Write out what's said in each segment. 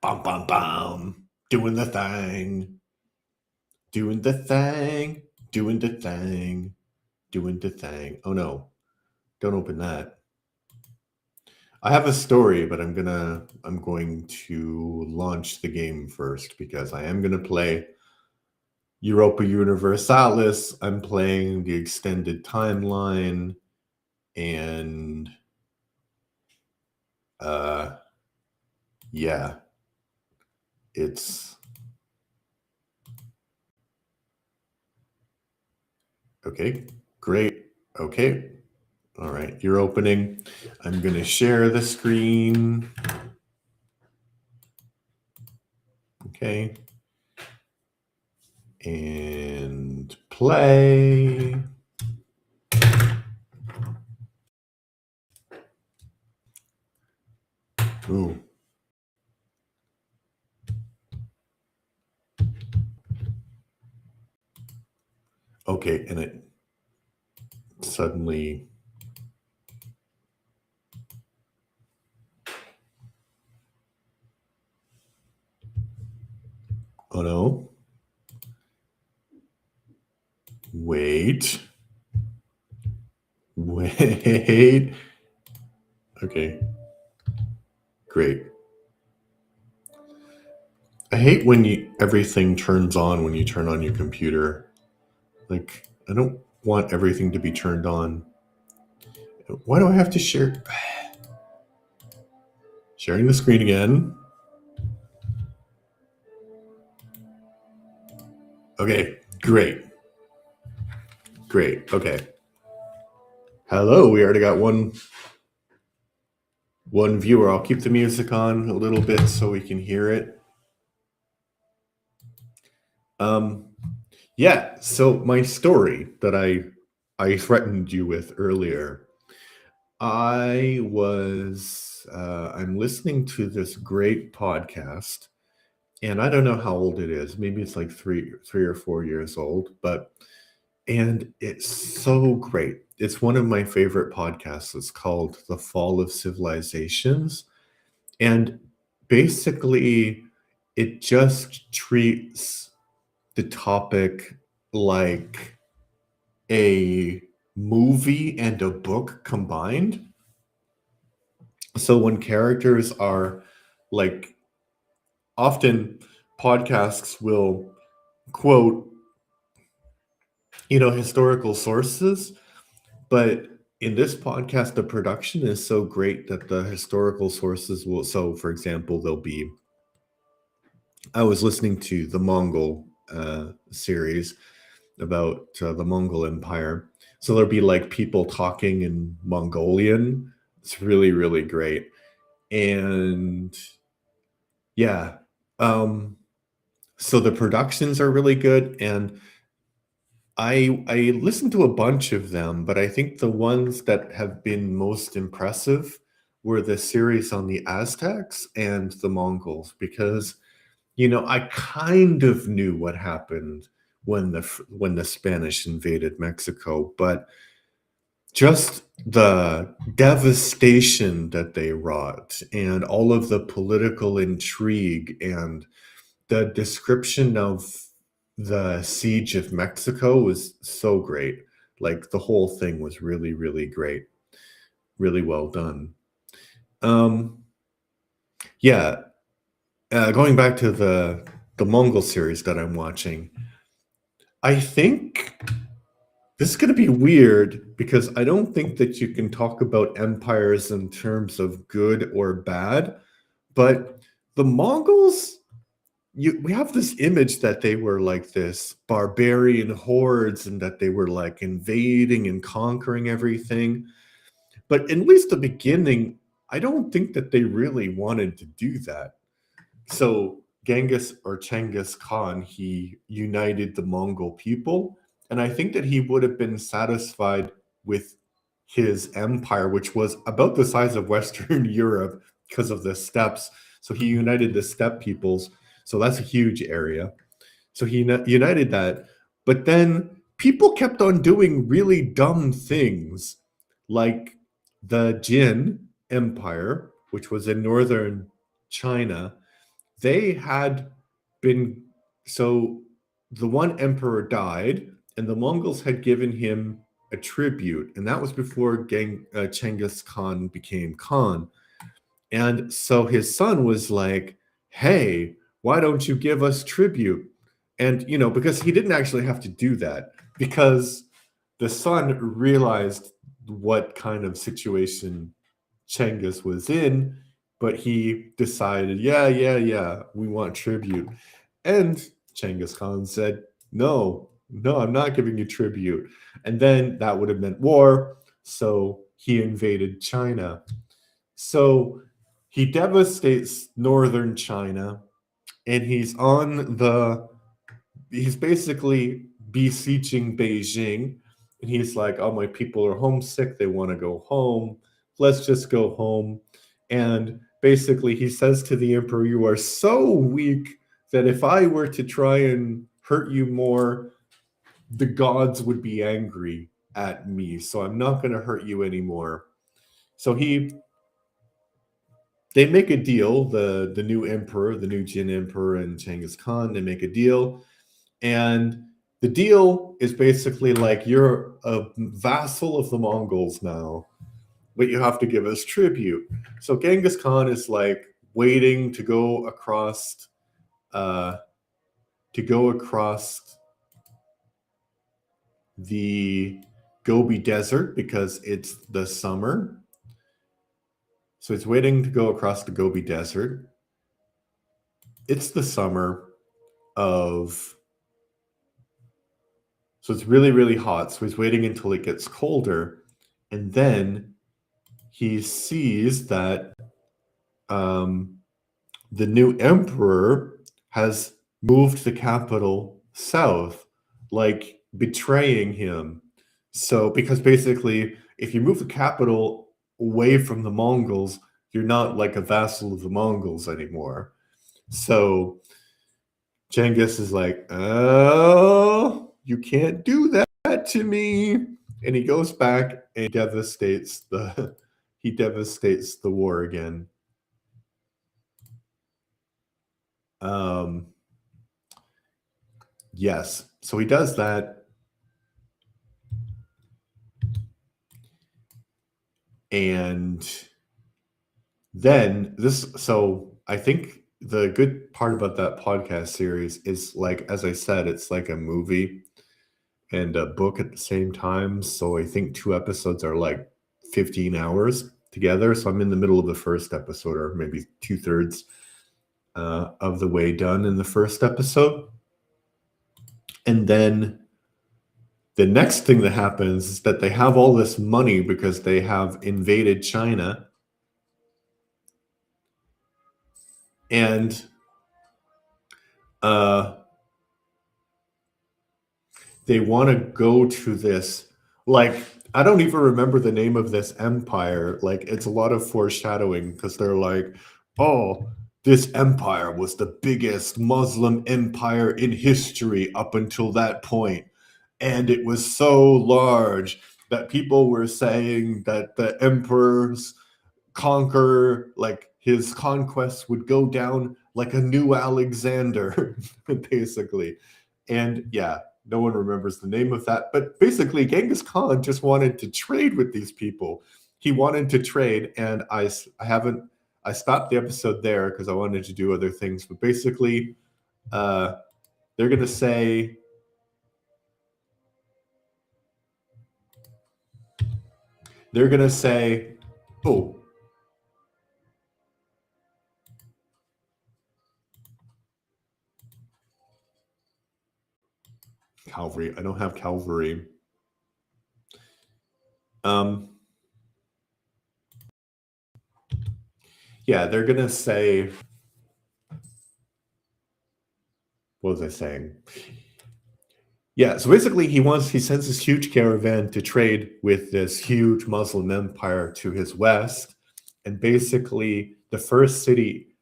Bum, bum, bum. Doing the thing. Doing the thing. Doing the thing. Doing the thing. Oh no. Don't open that. I have a story, but I'm going to launch the game first because I am gonna play Europa Universalis. I'm playing the extended timeline, and yeah, it's okay. Great. Okay. All right, you're opening. I'm going to share the screen. Okay. And play. Ooh. Okay, and it suddenly... Oh no. Wait. Wait. Okay. Great. I hate when everything turns on when you turn on your computer. Like, I don't want everything to be turned on. Why do I have to share? Sharing the screen again. Okay, great. Great. Okay. Hello. We already got one viewer. I'll keep the music on a little bit so we can hear it. Yeah. So my story that I threatened you with earlier. I'm listening to this great podcast, and I don't know how old it is. Maybe it's like three or 4 years old, and it's so great. It's one of my favorite podcasts. It's called The Fall of Civilizations. And basically, it just treats the topic like a movie and a book combined. So when characters are like, often podcasts will quote, historical sources, but in this podcast, the production is so great that the historical sources will. So, for example, I was listening to the Mongol series about the Mongol Empire. So there'll be like people talking in Mongolian. It's really, really great. And yeah, so the productions are really good. And I listened to a bunch of them, but I think the ones that have been most impressive were the series on the Aztecs and the Mongols, because I kind of knew what happened when the Spanish invaded Mexico, but just the devastation that they wrought and all of the political intrigue and the description of the siege of Mexico was so great. Like, the whole thing was really, really great. Really well done. Yeah, going back to the Mongol series that I'm watching, I think this is going to be weird because I don't think that you can talk about empires in terms of good or bad, but the Mongols, we have this image that they were like this barbarian hordes and that they were like invading and conquering everything. But at least the beginning, I don't think that they really wanted to do that. So Genghis or Chenghis Khan, he united the Mongol people, and I think that he would have been satisfied with his empire, which was about the size of Western Europe because of the steppes. So he united the steppe peoples. So that's a huge area. So he united that. But then people kept on doing really dumb things, like the Jin Empire, which was in northern China. they had been so the one emperor died, and the Mongols had given him a tribute, and that was before Genghis Khan became Khan. And so his son was like, "Hey, why don't you give us tribute?" And because he didn't actually have to do that, because the son realized what kind of situation Cengiz was in, but he decided, yeah, yeah, yeah, we want tribute. And Genghis Khan said, no, no, I'm not giving you tribute. And then that would have meant war. So he invaded China. So he devastates northern China, and he's basically beseeching Beijing. And he's like, oh, my people are homesick. They want to go home. Let's just go home. And basically, he says to the emperor, you are so weak that if I were to try and hurt you more, the gods would be angry at me. So I'm not going to hurt you anymore. So they make a deal, the new emperor, the new Jin emperor, and Genghis Khan, they make a deal. And the deal is basically like, you're a vassal of the Mongols now, but you have to give us tribute. So Genghis Khan is like waiting to go across the Gobi Desert because it's the summer. So he's waiting to go across the Gobi Desert. It's the summer of So it's really, really hot. So he's waiting until it gets colder. And then he sees that the new emperor has moved the capital south, like betraying him. So, because basically, if you move the capital away from the Mongols, you're not like a vassal of the Mongols anymore. So Genghis is like, oh, you can't do that to me. And he goes back and devastates the war again. Yes. So he does that. And then so I think the good part about that podcast series is, like, as I said, it's like a movie and a book at the same time. So I think 2 episodes are like 15 hours together. So I'm in the middle of the first episode, or maybe 2/3 of the way done in the first episode. And then the next thing that happens is that they have all this money because they have invaded China. And they want to go to this, like, I don't even remember the name of this empire. Like, it's a lot of foreshadowing because they're like, oh, this empire was the biggest Muslim empire in history up until that point. And it was so large that people were saying that the emperor's his conquests would go down like a new Alexander, basically. And yeah, no one remembers the name of that. But basically, Genghis Khan just wanted to trade with these people. He wanted to trade, and I stopped the episode there because I wanted to do other things. But basically, they're gonna say, oh, cavalry. I don't have cavalry. Yeah, they're gonna say, what was I saying? Yeah, so basically he sends this huge caravan to trade with this huge Muslim empire to his west. And basically the first city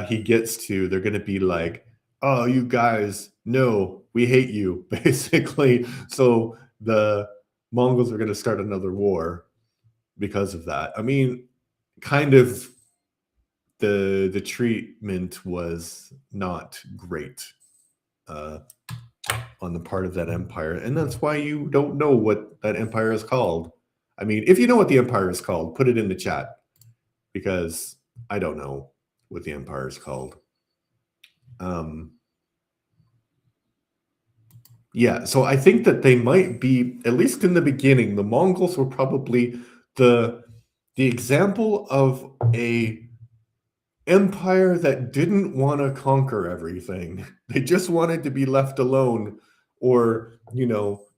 he gets to, they're going to be like, oh, you guys, no, we hate you, basically. So the Mongols are going to start another war because of that. I mean, kind of the treatment was not great on the part of that empire, and that's why you don't know what that empire is called. I mean, if you know what the empire is called, put it in the chat, because I don't know what the empire is called. Yeah, so I think that they might be, at least in the beginning, the Mongols were probably the example of a empire that didn't want to conquer everything. They just wanted to be left alone, or,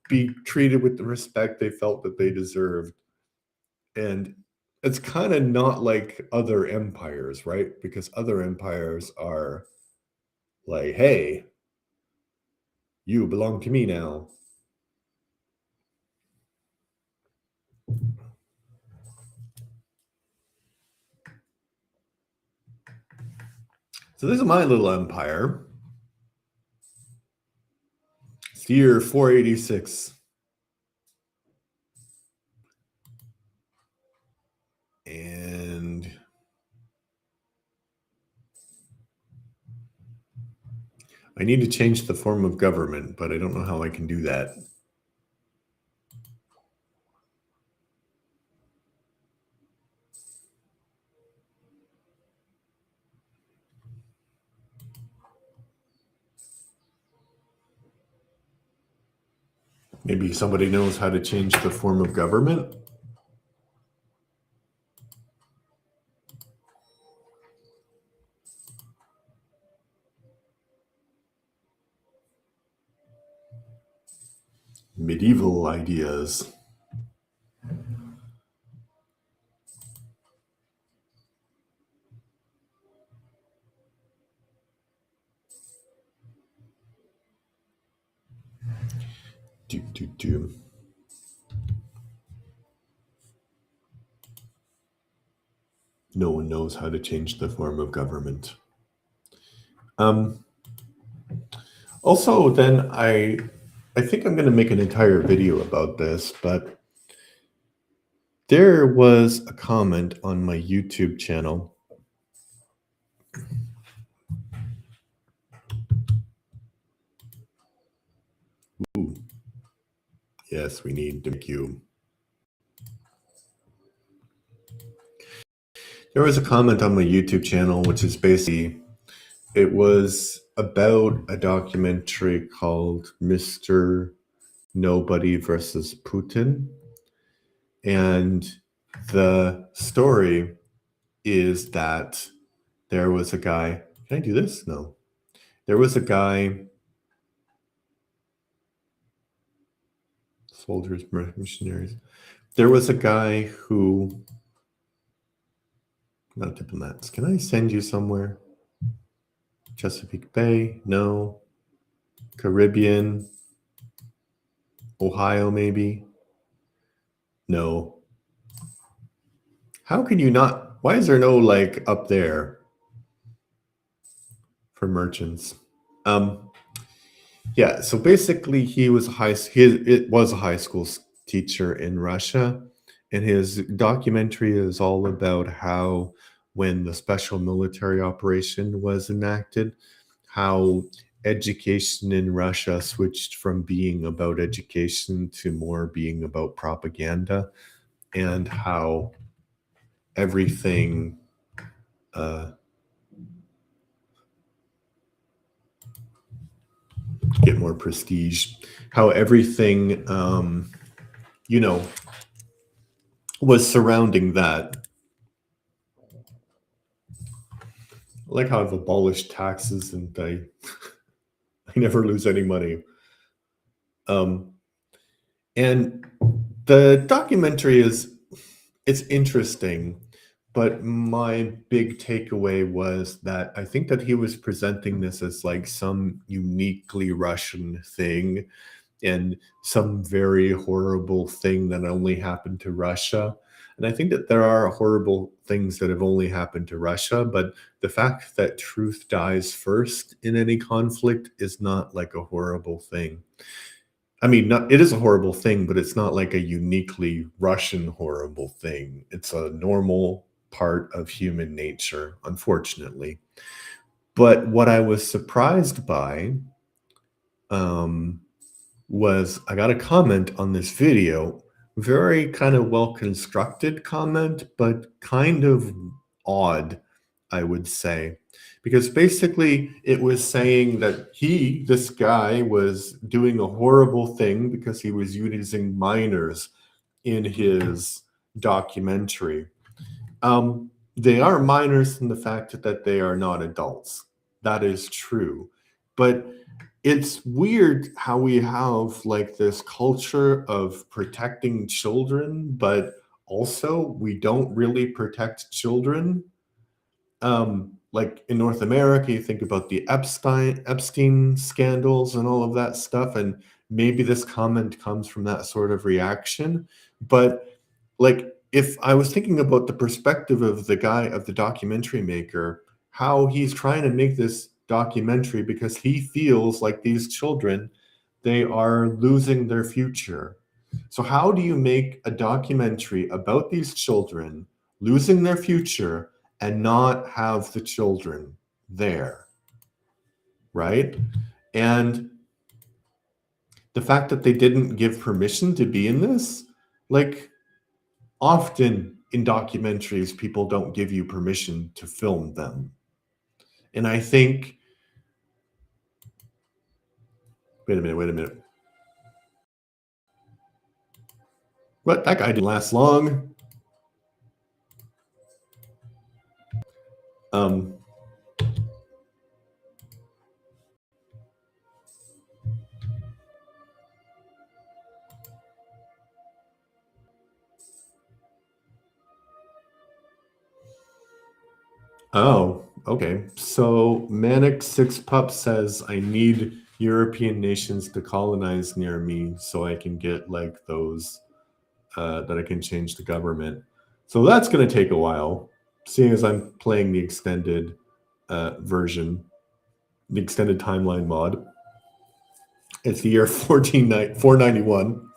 be treated with the respect they felt that they deserved. And it's kind of not like other empires, right? Because other empires are like, hey, you belong to me now. So this is my little empire. It's the year 486. And I need to change the form of government, but I don't know how I can do that. Maybe somebody knows how to change the form of government? Medieval ideas. No one knows how to change the form of government. Also, then I think I'm going to make an entire video about this, but there was a comment on my YouTube channel. Ooh. Yes, we need to make you. There was a comment on my YouTube channel, which is basically, it was about a documentary called Mr. Nobody versus Putin. And the story is that there was a guy. Can I do this? No. There was a guy. Soldiers, missionaries. There was a guy who. Not diplomats. Can I send you somewhere? Chesapeake Bay? No. Caribbean? Ohio, maybe? No. How can you not? Why is there no like up there for merchants? Yeah. So basically, he was it was a high school teacher in Russia, and his documentary is all about how, when the special military operation was enacted, how education in Russia switched from being about education to more being about propaganda, and how everything get more prestige, how everything was surrounding that. I like how I've abolished taxes and I never lose any money. And the documentary it's interesting, but my big takeaway was that I think that he was presenting this as like some uniquely Russian thing and some very horrible thing that only happened to Russia. And I think that there are horrible things that have only happened to Russia, but the fact that truth dies first in any conflict is not like a horrible thing. I mean, it is a horrible thing, but it's not like a uniquely Russian horrible thing. It's a normal part of human nature, unfortunately. But what I was surprised by um, was I got a comment on this video, very kind of well constructed comment, but kind of odd, I would say. Because basically it was saying that this guy, was doing a horrible thing because he was using minors in his documentary. They are minors in the fact that they are not adults. That is true. But it's weird how we have like this culture of protecting children, but also we don't really protect children. Like in North America, you think about the Epstein scandals and all of that stuff, and maybe this comment comes from that sort of reaction. But like, if I was thinking about the perspective of the guy, of the documentary maker, how he's trying to make this documentary because he feels like these children, they are losing their future. So how do you make a documentary about these children losing their future and not have the children there, right? And the fact that they didn't give permission to be in this, like, often in documentaries, people don't give you permission to film them. And I think, wait a minute. What? That guy didn't last long. Um, oh, okay. So Manic Six Pup says, I need European nations to colonize near me so I can get like those, that I can change the government. So that's going to take a while, seeing as I'm playing the extended version, the extended timeline mod. It's the year 491,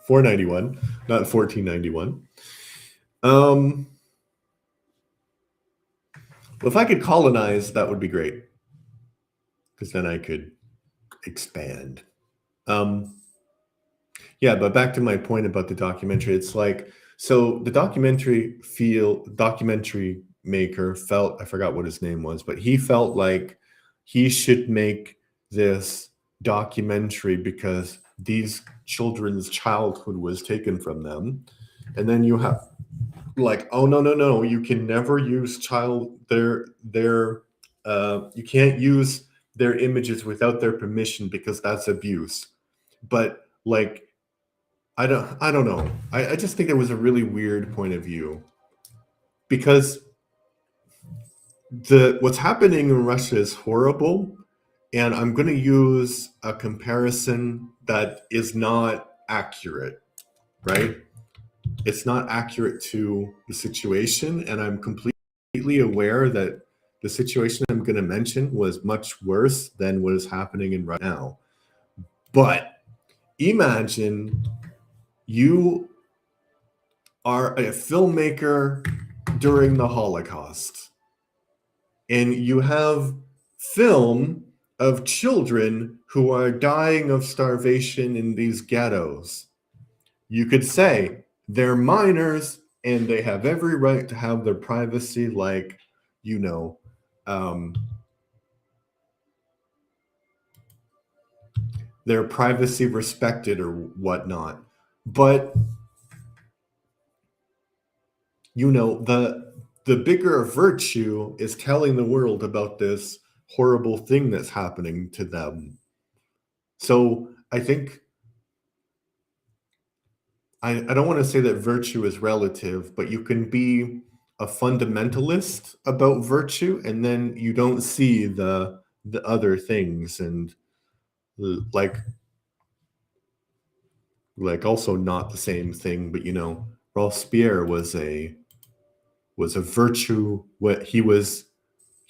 not 1491. Well, if I could colonize, that would be great, because then I could expand. Yeah, but back to my point about the documentary. It's like, so the documentary maker felt, I forgot what his name was, but he felt like he should make this documentary because these children's childhood was taken from them. And then you have like, oh no, you can never use you can't use their images without their permission because that's abuse. But like, I don't know. I just think it was a really weird point of view, because what's happening in Russia is horrible, and I'm going to use a comparison that is not accurate, right? It's not accurate to the situation, and I'm completely aware that the situation I'm going to mention was much worse than what is happening in right now. But imagine you are a filmmaker during the Holocaust, and you have film of children who are dying of starvation in these ghettos. You could say they're minors and they have every right to have their privacy, like, you know, their privacy respected or whatnot. But you know, the bigger virtue is telling the world about this horrible thing that's happening to them. So I think, I don't want to say that virtue is relative, but you can be a fundamentalist about virtue and then you don't see the other things, and like also not the same thing. But you know, Robespierre was a virtue. What he was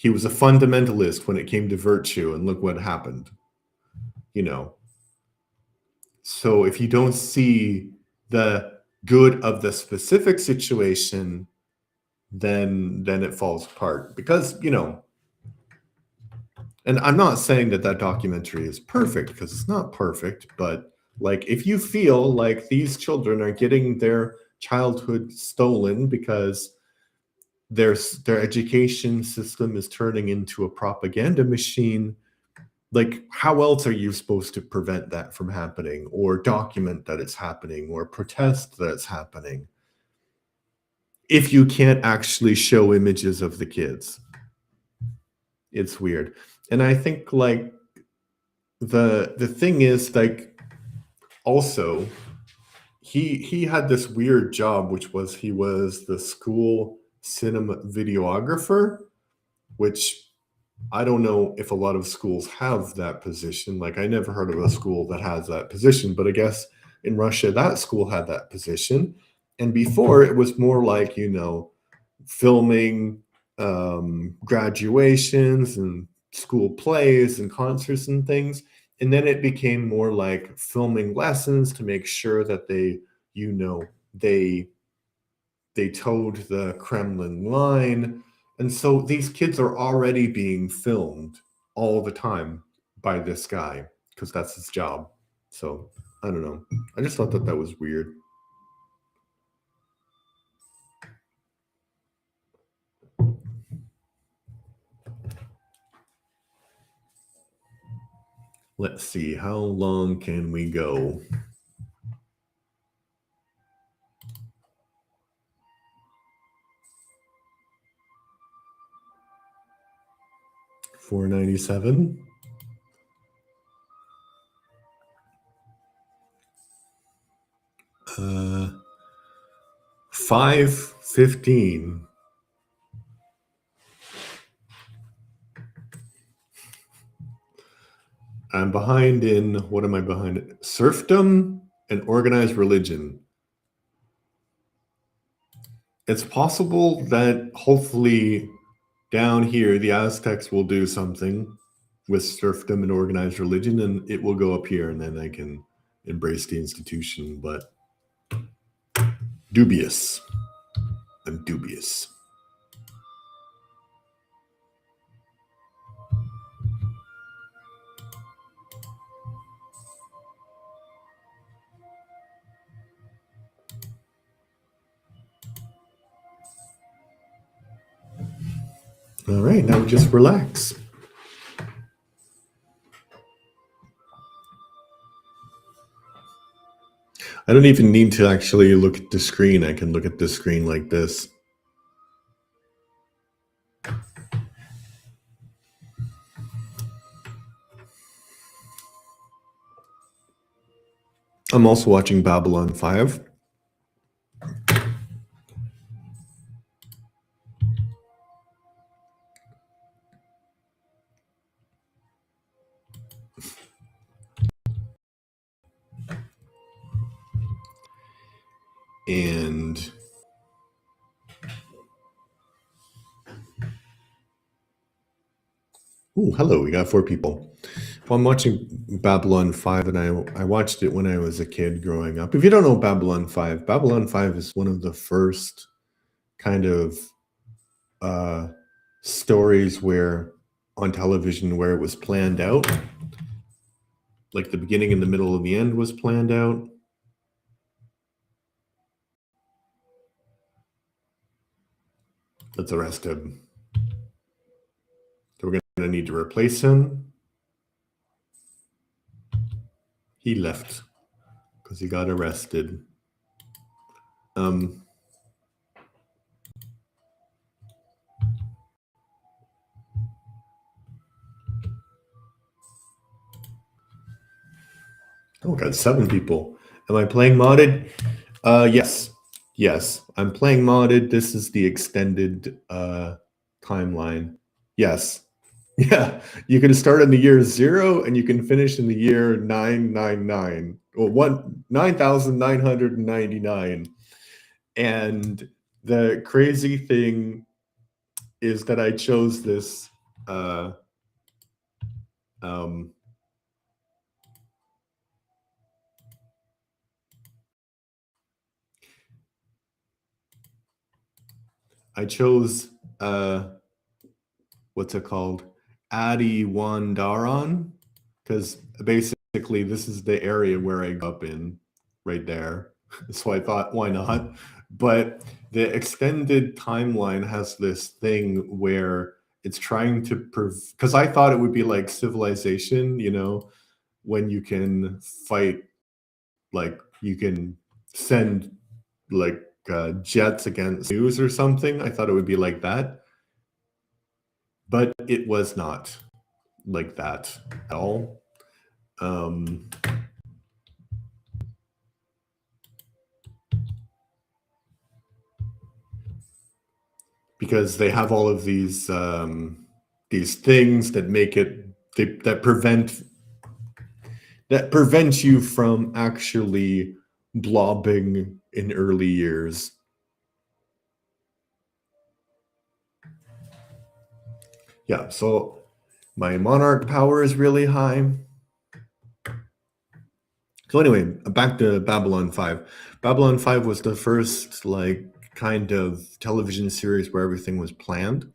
a fundamentalist when it came to virtue, and look what happened. You know, so if you don't see the good of the specific situation, then it falls apart. Because, you know, and I'm not saying that that documentary is perfect, because it's not perfect, but like if you feel like these children are getting their childhood stolen because their education system is turning into a propaganda machine, like how else are you supposed to prevent that from happening, or document that it's happening, or protest that it's happening, if you can't actually show images of the kids? It's weird. And I think like the thing is, like, also he had this weird job, which was he was the school cinema videographer, which I don't know if a lot of schools have that position. Like, I never heard of a school that has that position, but I guess in Russia, that school had that position. And before, it was more like, you know, filming graduations and school plays and concerts and things. And then it became more like filming lessons to make sure that they, you know, they towed the Kremlin line. And so these kids are already being filmed all the time by this guy because that's his job. So I don't know. I just thought that that was weird. Let's see, how long can we go? 497. 515. I'm behind in, what am I behind? Serfdom and organized religion. It's possible that hopefully down here the Aztecs will do something with serfdom and organized religion, and it will go up here, and then I can embrace the institution. But dubious. I'm dubious. All right, now just relax. I don't even need to actually look at the screen. I can look at the screen like this. I'm also watching Babylon 5. And oh, hello, we got 4 people. Well, I'm watching Babylon 5, and I watched it when I was a kid growing up. If you don't know Babylon 5 is one of the first kind of uh, stories where on television where it was planned out, like the beginning and the middle and the end was planned out. Let's arrest him. So we're going to need to replace him. He left because he got arrested. Oh, got 7 people. Am I playing modded? Yes. Yes, I'm playing modded. This is the extended timeline. Yes. Yeah, you can start in the year 0 and you can finish in the year 999 or 9,999. And the crazy thing is that I chose this um, I chose what's it called? Adiwandaron, because basically this is the area where I grew up in, right there. So I thought, why not? But the extended timeline has this thing where it's trying to because I thought it would be like Civilization, when you can fight, like you can send like jets against news or something. I thought it would be like that, but it was not like that at all. Um, because they have all of these things that make it that prevent you from actually blobbing in early years. Yeah, so my monarch power is really high. So anyway, back to Babylon 5. Babylon 5 was the first like kind of television series where everything was planned,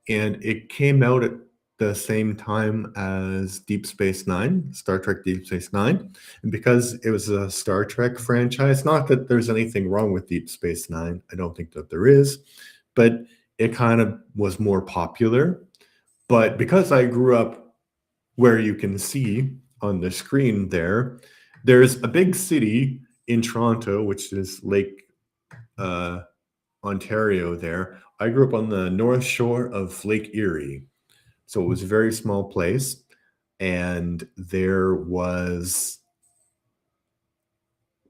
and it came out at the same time as Deep Space Nine, Star Trek Deep Space Nine. And because it was a Star Trek franchise, not that there's anything wrong with Deep Space Nine, I don't think that there is, but it kind of was more popular. But because I grew up where you can see on the screen there's a big city in Toronto, which is Lake Ontario there. I grew up on the north shore of Lake Erie. So it was a very small place. And there was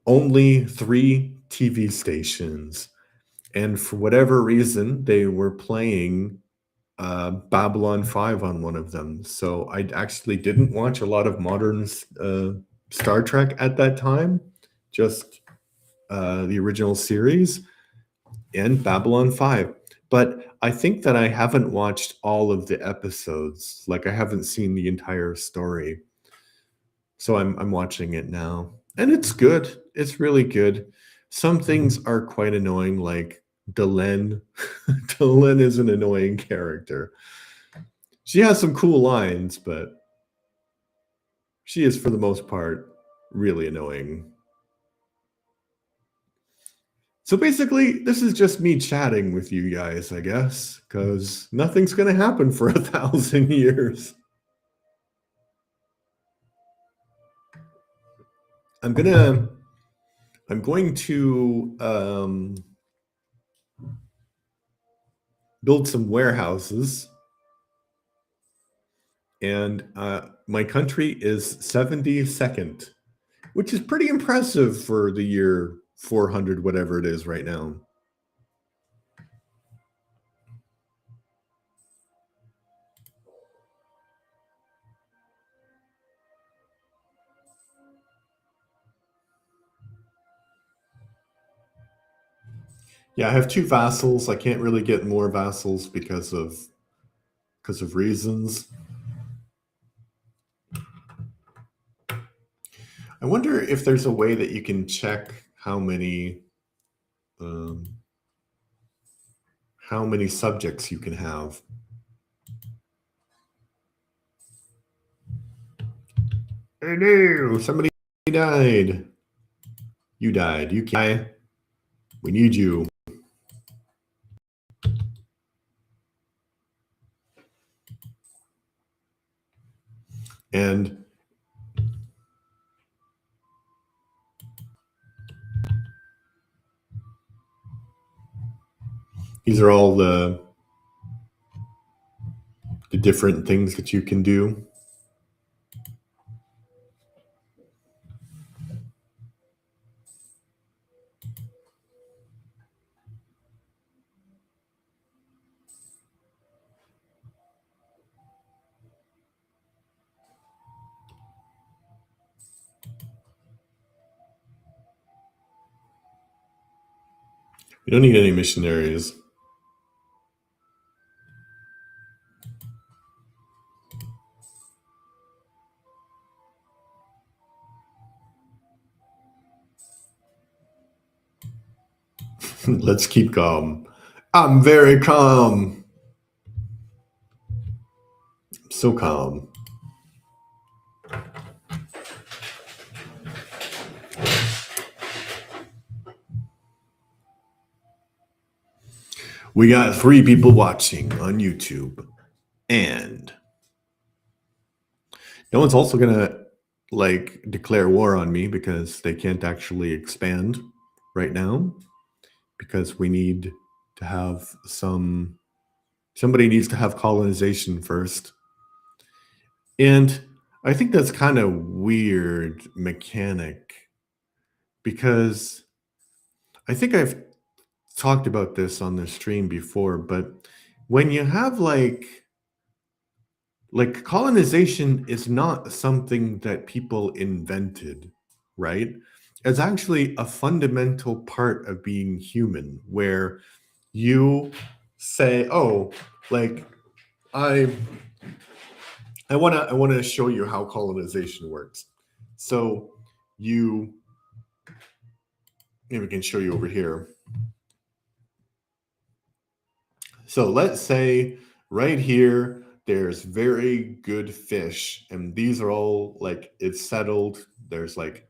only 3 TV stations. And for whatever reason, they were playing Babylon 5 on one of them. So I actually didn't watch a lot of modern Star Trek at that time, just the original series and Babylon 5. But I think that I haven't watched all of the episodes. Like I haven't seen the entire story. So I'm watching it now. And it's good. It's really good. Some things are quite annoying, like Delenn. Delenn is an annoying character. She has some cool lines, but she is, for the most part, really annoying. So basically, this is just me chatting with you guys, I guess, because nothing's going to happen for 1,000 years. I'm going to build some warehouses, and my country is 72nd, which is pretty impressive for the year 400, whatever it is right now. Yeah, I have 2 vassals. I can't really get more vassals because of reasons. I wonder if there's a way that you can check how many subjects you can have. Oh no, somebody died. You died. You can't die. We need you. And these are all the different things that you can do. You don't need any missionaries. Let's keep calm. I'm very calm. So calm. We got 3 people watching on YouTube, and no one's also gonna like declare war on me because they can't actually expand right now because we need to have somebody needs to have colonization first. And I think that's kind of weird mechanic because I think I've talked about this on the stream before, but when you have like colonization is not something that people invented, right? It's actually a fundamental part of being human where you say, "Oh, like I I want to show you how colonization works." So you maybe we can show you over here. So let's say right here, there's very good fish, and these are all like it's settled. There's like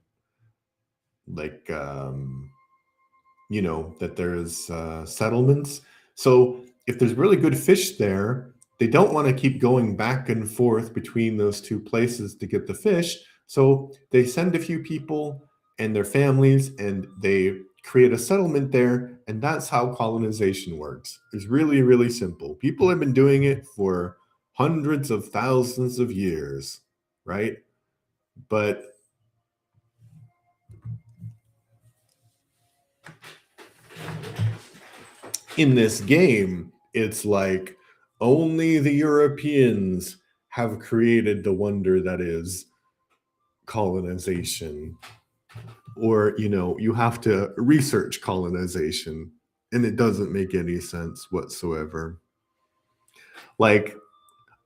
you know that there's settlements. So if there's really good fish there, they don't want to keep going back and forth between those two places to get the fish. So they send a few people and their families, and they create a settlement there, and that's how colonization works. It's really, really simple. People have been doing it for hundreds of thousands of years, right? But in this game, it's like only the Europeans have created the wonder that is colonization. Or, you know, you have to research colonization, and it doesn't make any sense whatsoever. Like,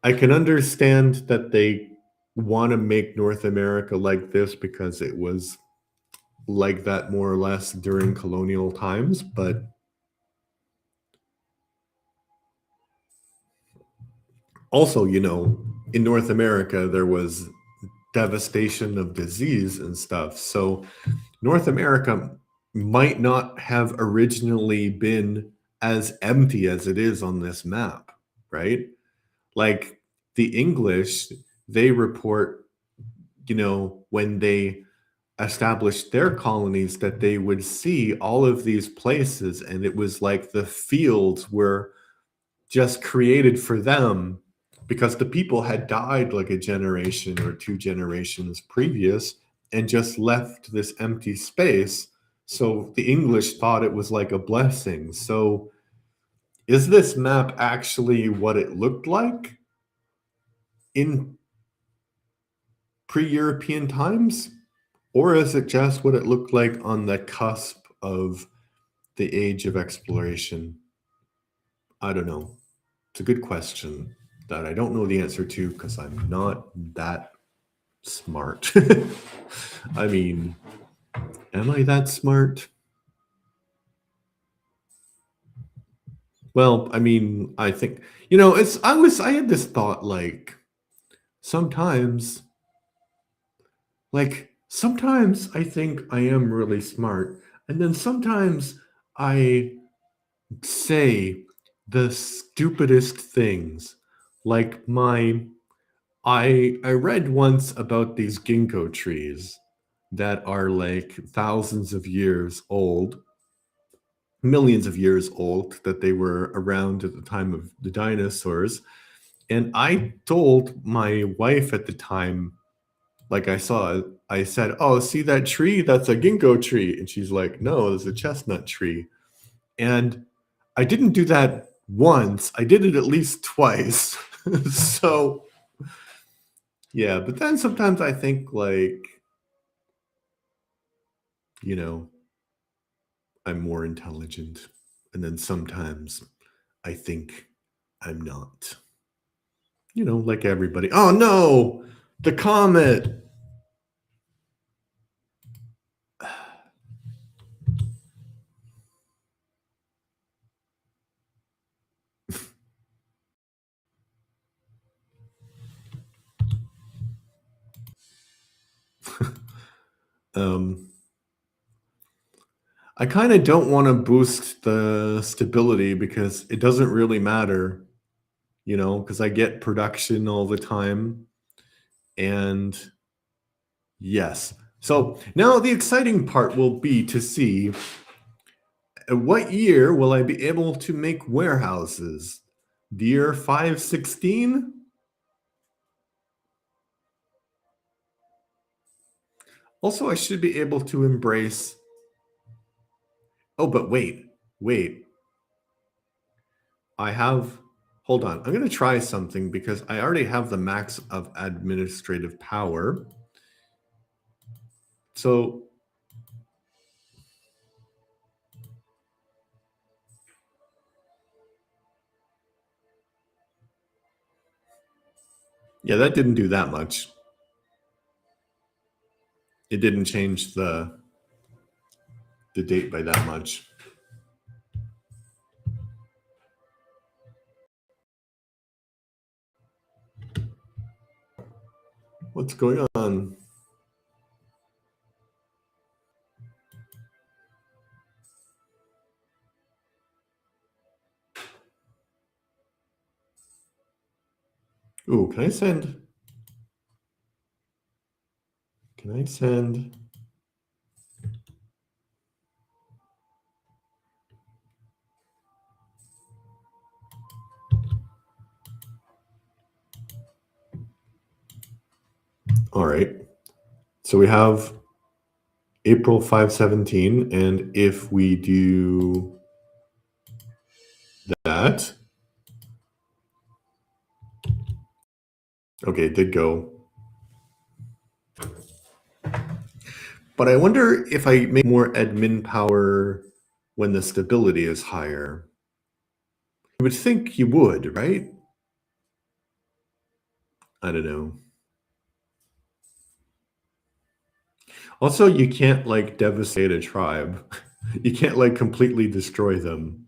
I can understand that they want to make North America like this because it was like that more or less during colonial times, but also, you know, in North America, there was devastation of disease and stuff. So, North America might not have originally been as empty as it is on this map, right? Like the English, they report, you know, when they established their colonies, that they would see all of these places, and it was like the fields were just created for them because the people had died like a generation or 2 generations previous and just left this empty space. So the English thought it was like a blessing. So is this map actually what it looked like in pre European times? Or is it just what it looked like on the cusp of the age of exploration? I don't know. It's a good question that I don't know the answer to because I'm not that smart. I mean, am I that smart? Well, I mean, I think, you know, I had this thought sometimes, sometimes I think I am really smart. And then sometimes I say the stupidest things. Like I read once about these ginkgo trees that are like thousands of years old, millions of years old, that they were around at the time of the dinosaurs. And I told my wife at the time, like I said, "Oh, see that tree? That's a ginkgo tree." And she's like, "No, it's a chestnut tree." And I didn't do that once. I did it at least twice. So, yeah, but then sometimes I think you know, I'm more intelligent. And then sometimes I think I'm not. You know, like everybody. Oh no, the comet. I kind of don't want to boost the stability because it doesn't really matter, because I get production all the time. And yes. So now the exciting part will be to see what year will I be able to make warehouses? The year 516? Also, I should be able to embrace. Oh, but wait. I have. Hold on. I'm going to try something because I already have the max of administrative power. So. Yeah, that didn't do that much. It didn't change the date by that much. What's going on? Ooh, can I send? Can I send? All right. So we have April 517, and if we do that, okay, it did go. But I wonder if I make more admin power when the stability is higher. You would think you would, right? I don't know. Also, you can't like devastate a tribe. You can't like completely destroy them,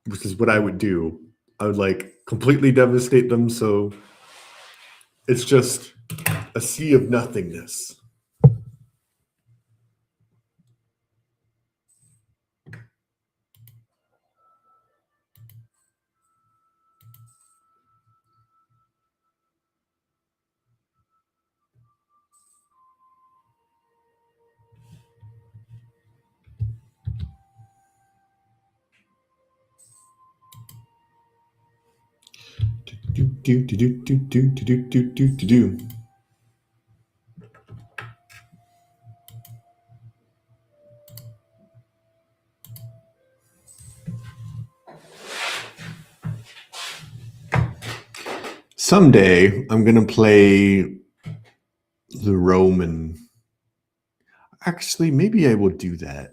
which is what I would do. I would like completely devastate them so it's just a sea of nothingness. Do. Someday I'm gonna play the Roman. Actually, maybe I will do that.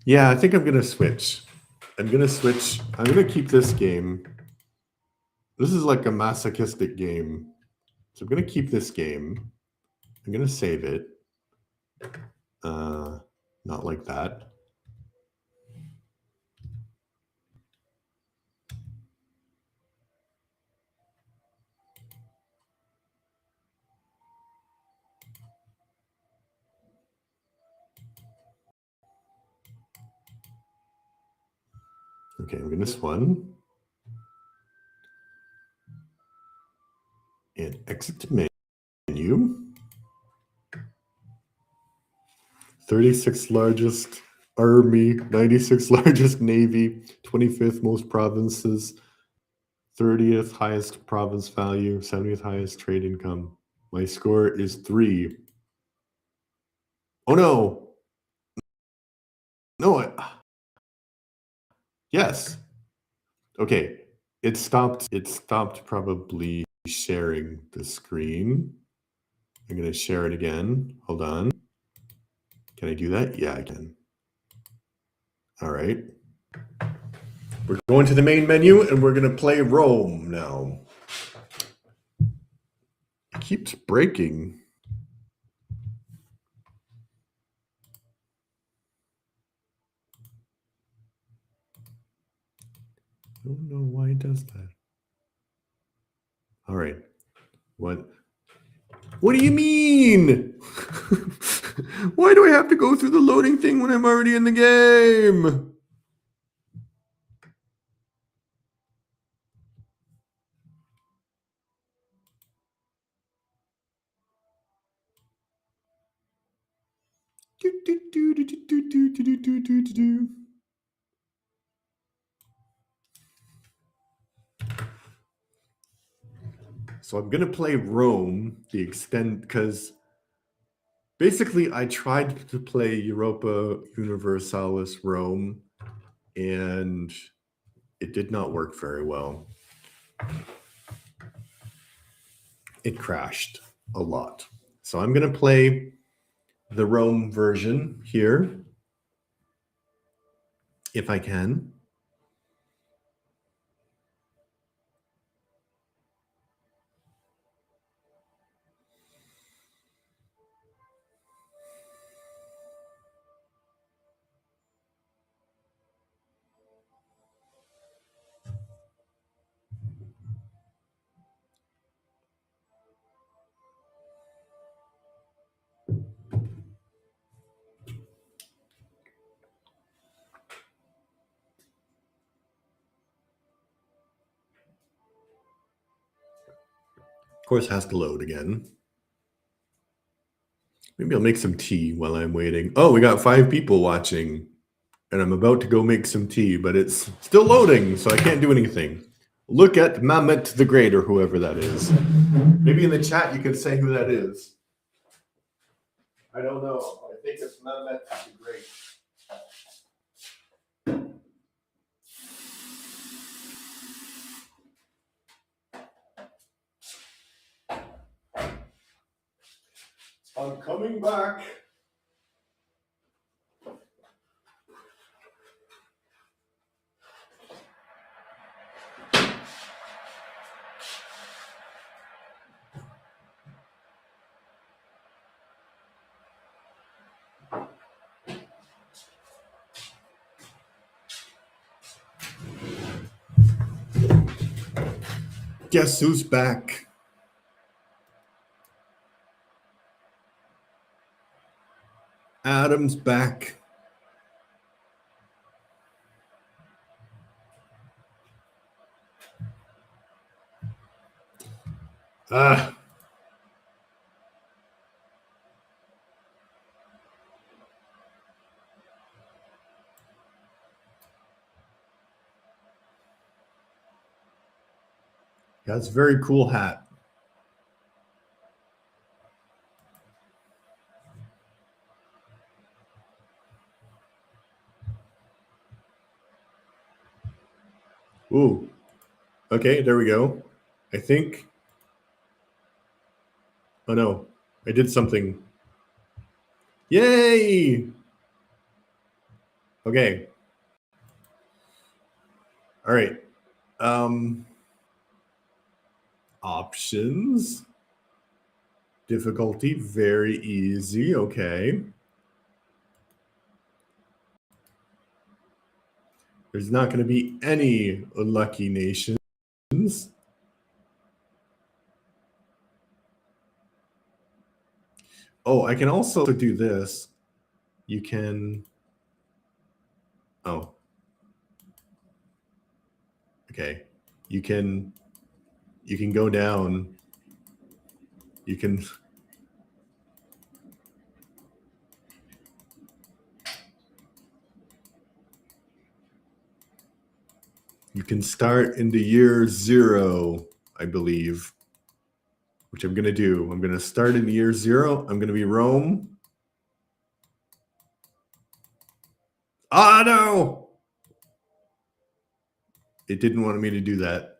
Yeah, I think I'm gonna switch. I'm gonna keep this game. This is like a masochistic game. So I'm gonna keep this game. I'm gonna save it. Not like that. Okay, I'm gonna this one. And exit menu. 36th largest army, 96th largest navy, 25th most provinces, 30th highest province value, 70th highest trade income. My score is 3. Oh no. No. Yes. Okay. It stopped probably sharing the screen. I'm going to share it again. Hold on. Can I do that? Yeah, I can. All right. We're going to the main menu and we're going to play Rome now. It keeps breaking. I don't know why it does that. All right. What? What do you mean? Why do I have to go through the loading thing when I'm already in the game? So I'm gonna play Rome, the extend, because basically I tried to play Europa Universalis Rome, and it did not work very well. It crashed a lot. So I'm gonna play the Rome version here, if I can. Of course, it has to load again. Maybe I'll make some tea while I'm waiting. Oh, we got 5 people watching, and I'm about to go make some tea, but it's still loading, so I can't do anything. Look at Mamet the Great, or whoever that is. Maybe in the chat you could say who that is. I don't know. I think it's Mamet the Great. I'm coming back. Guess who's back? Adam's back. Ah. That's a very cool hat. Ooh. Okay, there we go. I think. Oh no, I did something. Yay! Okay. All right. Options. Difficulty, very easy. Okay. There's not going to be any unlucky nations. Oh, I can also do this. You can. Oh. Okay. You can go down. You can. You can start in the year 0, I believe, which I'm going to do. I'm going to start in the year 0. I'm going to be Rome. Ah, no! It didn't want me to do that.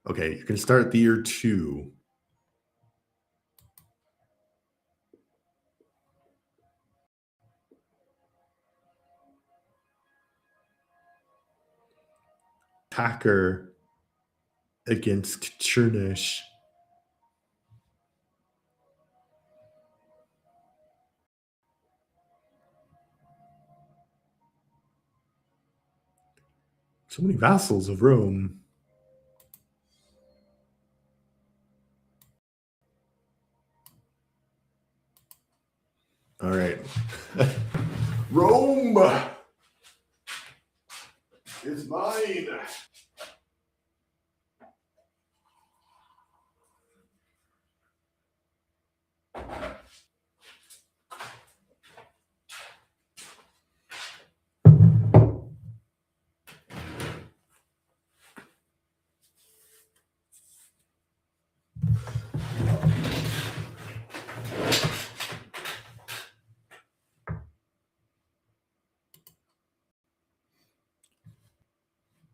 Okay, you can start the year 2. Attacker against Chernish. So many vassals of Rome. Rome is mine.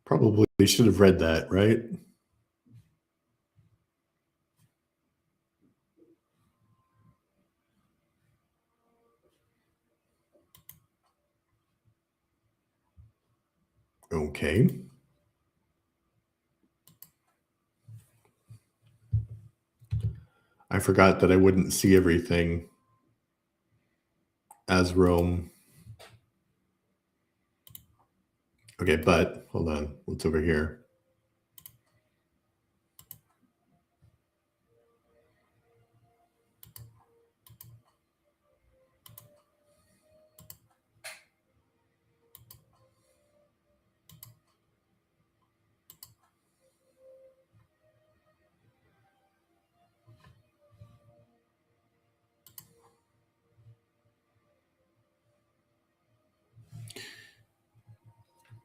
Probably should have read that, right? Okay. I forgot that I wouldn't see everything as Rome. Okay, but hold on. What's over here?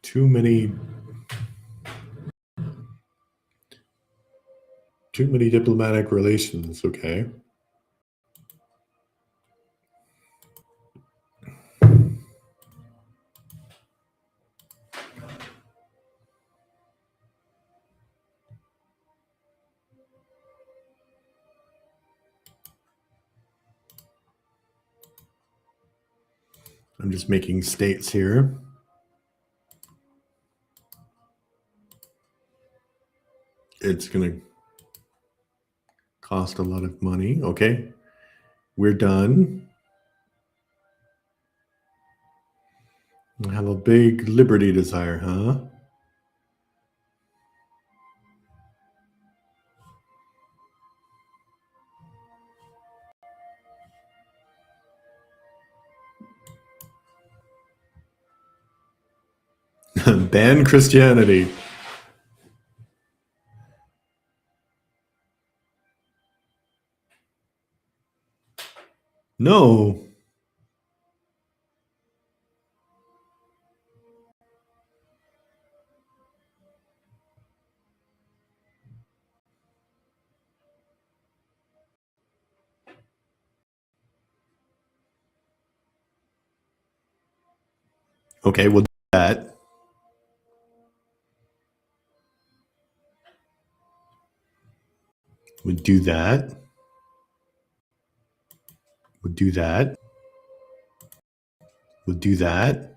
Too many diplomatic relations. Okay. I'm just making states here. It's going to cost a lot of money. Okay. We're done. I have a big liberty desire, huh? Ban Christianity. No. Okay, we'll do that. We'll do that. We'll do that. We'll do that.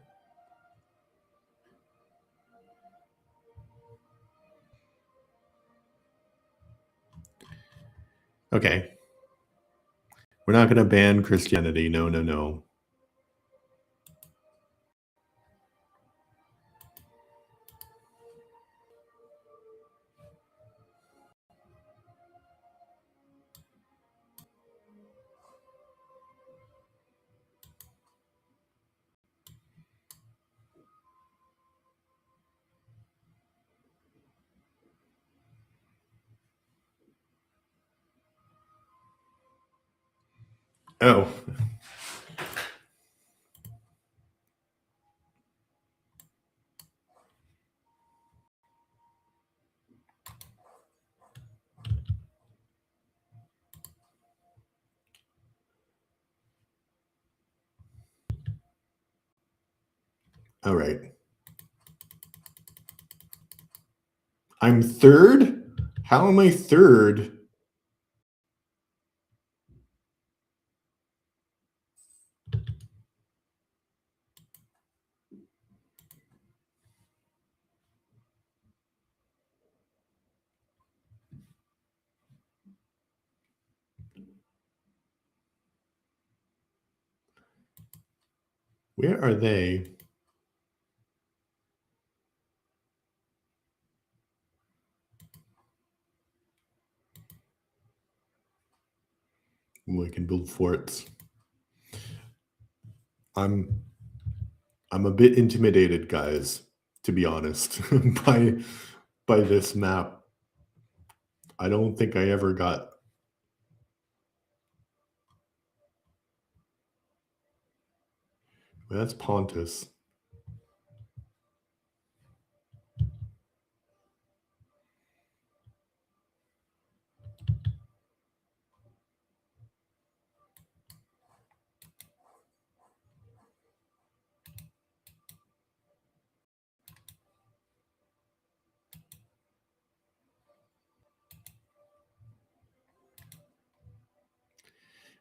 Okay. We're not going to ban Christianity. No, no, no. Oh. All right. I'm third? How am I third? Where are they? We can build forts. I'm I'm a bit intimidated, guys, to be honest, by this map. I don't think I ever got. Well, that's Pontus.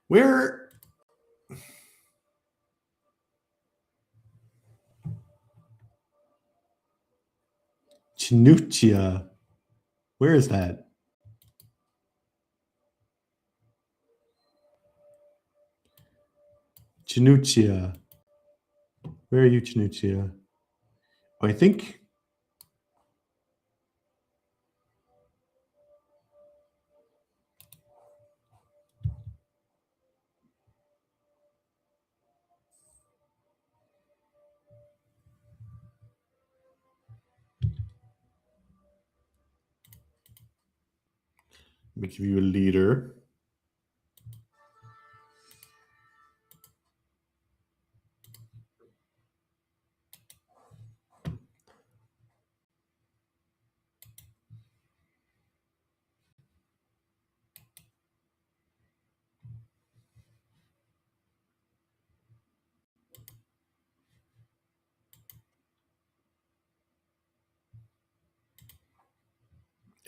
Where Chinoochia? Where is that? Chinoochia. Where are you, Chinoochia? Oh, I think let me give you a leader.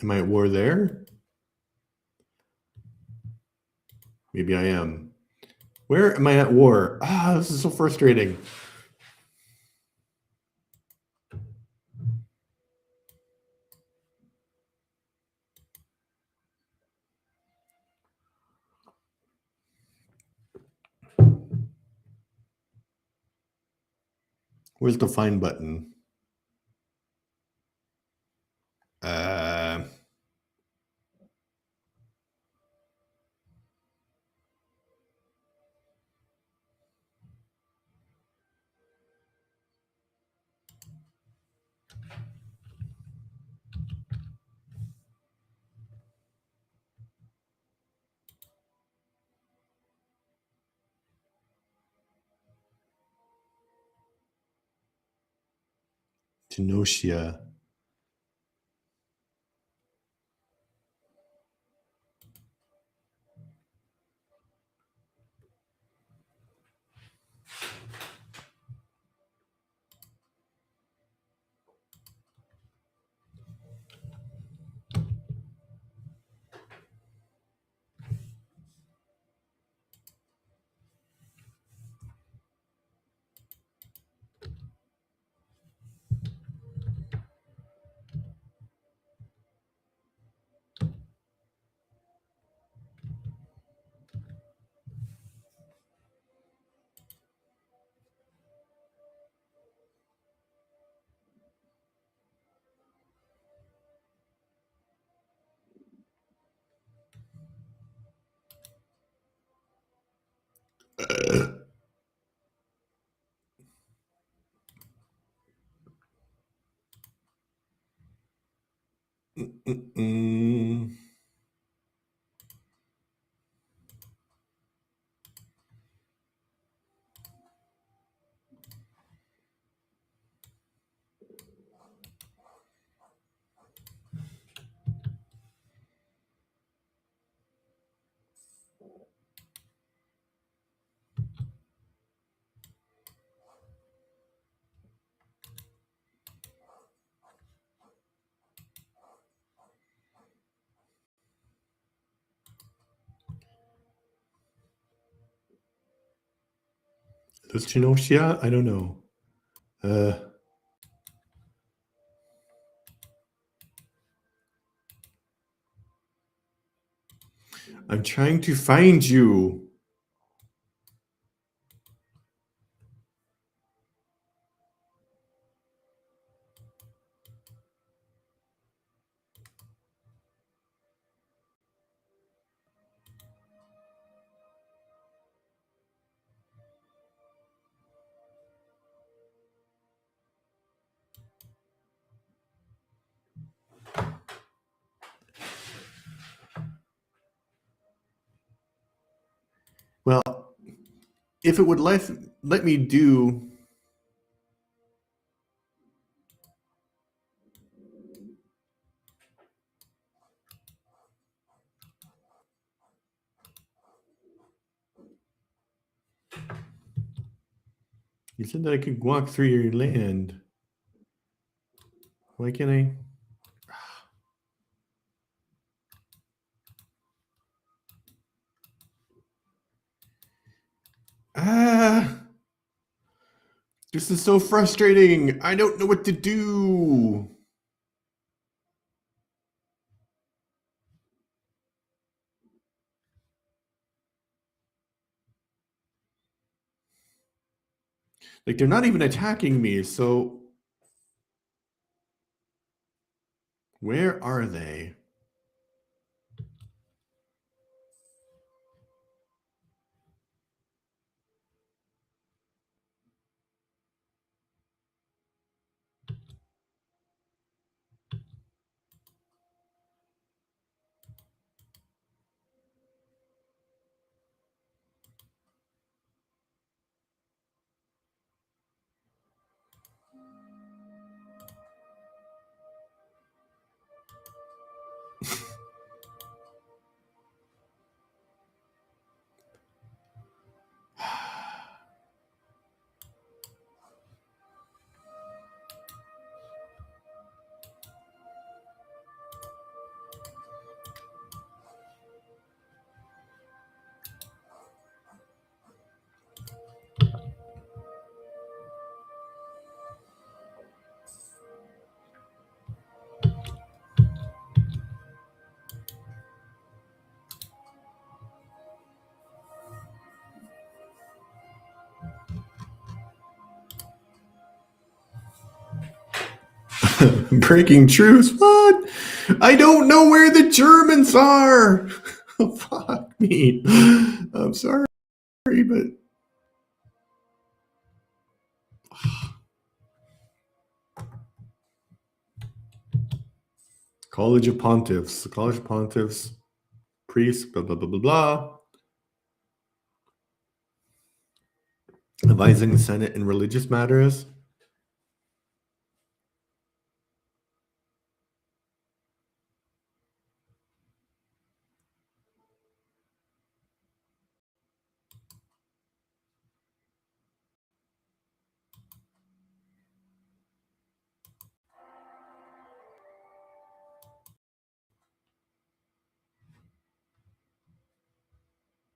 Am I at war there? Maybe I am. Where am I at war? Ah, this is so frustrating. Where's the find button? Uh, Tenosia. Mm-mm. Does Tenosia? I don't know. I'm trying to find you. Well, if it would let me do. You said that I could walk through your land. Why can't I? Ah, this is so frustrating. I don't know what to do. Like, they're not even attacking me, so where are they? Breaking truce? What? I don't know where the Germans are. Fuck me. I'm sorry, but College of Pontiffs. The College of Pontiffs. Priests. Blah blah blah blah blah. Advising the Senate in religious matters.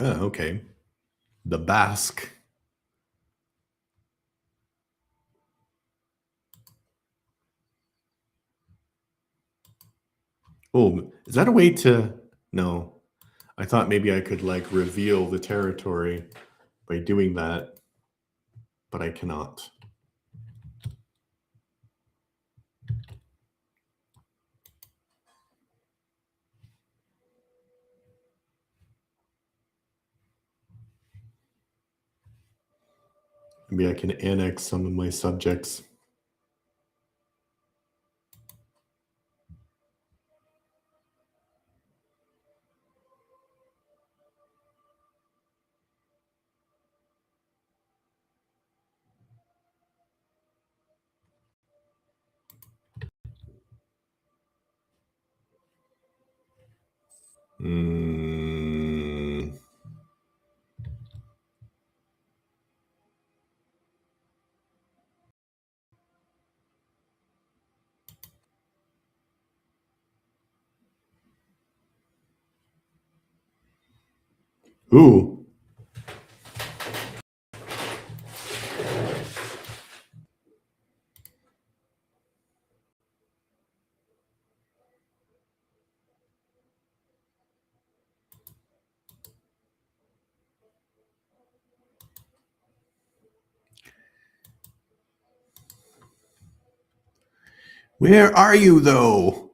Oh, okay. The Basque. Oh, is that a way to? No. I thought maybe I could like reveal the territory by doing that, but I cannot. Maybe I can annex some of my subjects. Mm. Ooh. Where are you though?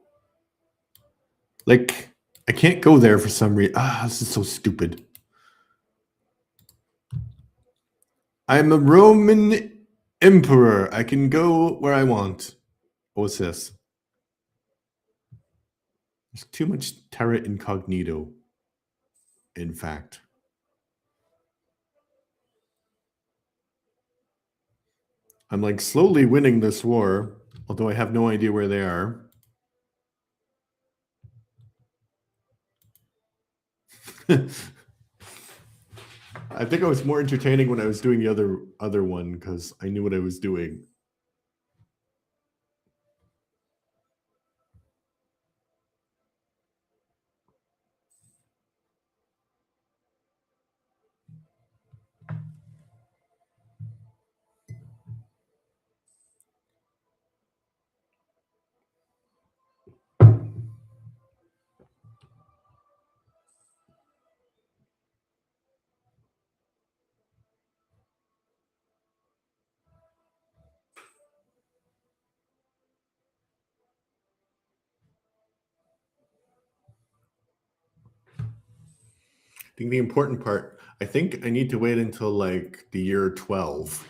Like, I can't go there for some reason. Ah, this is so stupid. I'm a Roman emperor. I can go where I want. What's this? There's too much terra incognito, in fact. I'm like slowly winning this war, although I have no idea where they are. I think I was more entertaining when I was doing the other one because I knew what I was doing. I think the important part, I think I need to wait until like the year 12.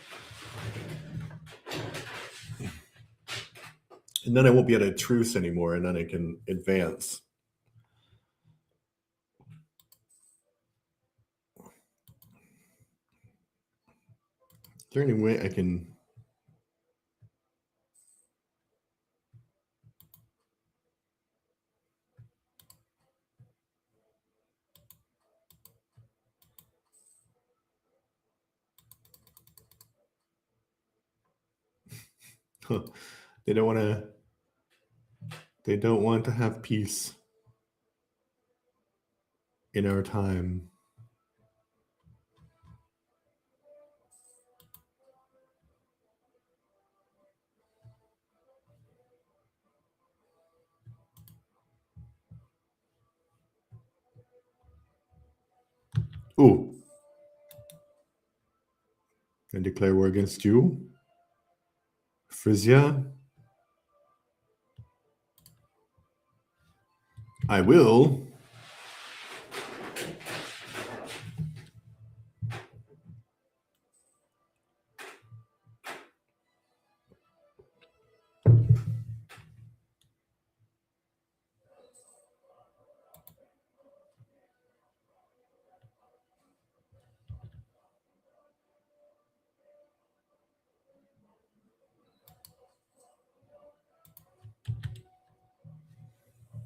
And then I won't be at a truce anymore, and then I can advance. Is there any way I can... They don't want to... They don't want to have peace in our time. Ooh. And declare war against you. Frisia. I will.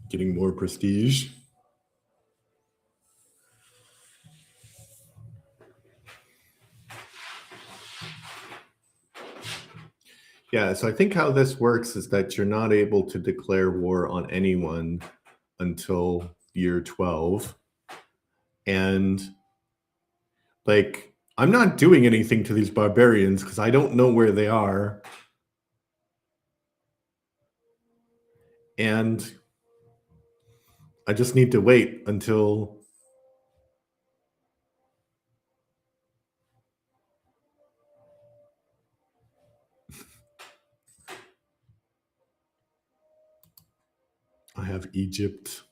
Getting more prestige. Yeah, so I think how this works is that you're not able to declare war on anyone until year 12. And like, I'm not doing anything to these barbarians because I don't know where they are. And I just need to wait until... I have Egypt.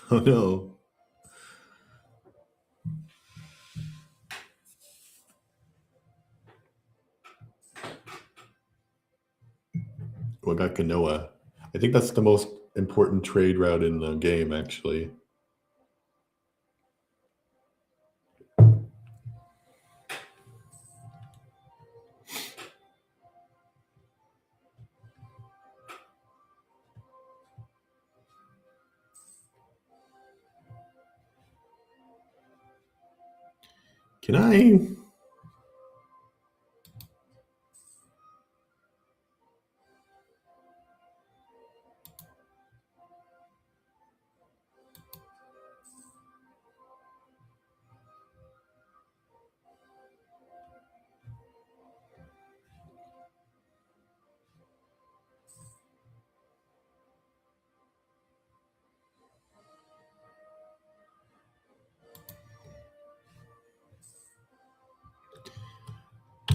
Oh no. Oh, I got Genoa. I think that's the most important trade route in the game, actually. Can I...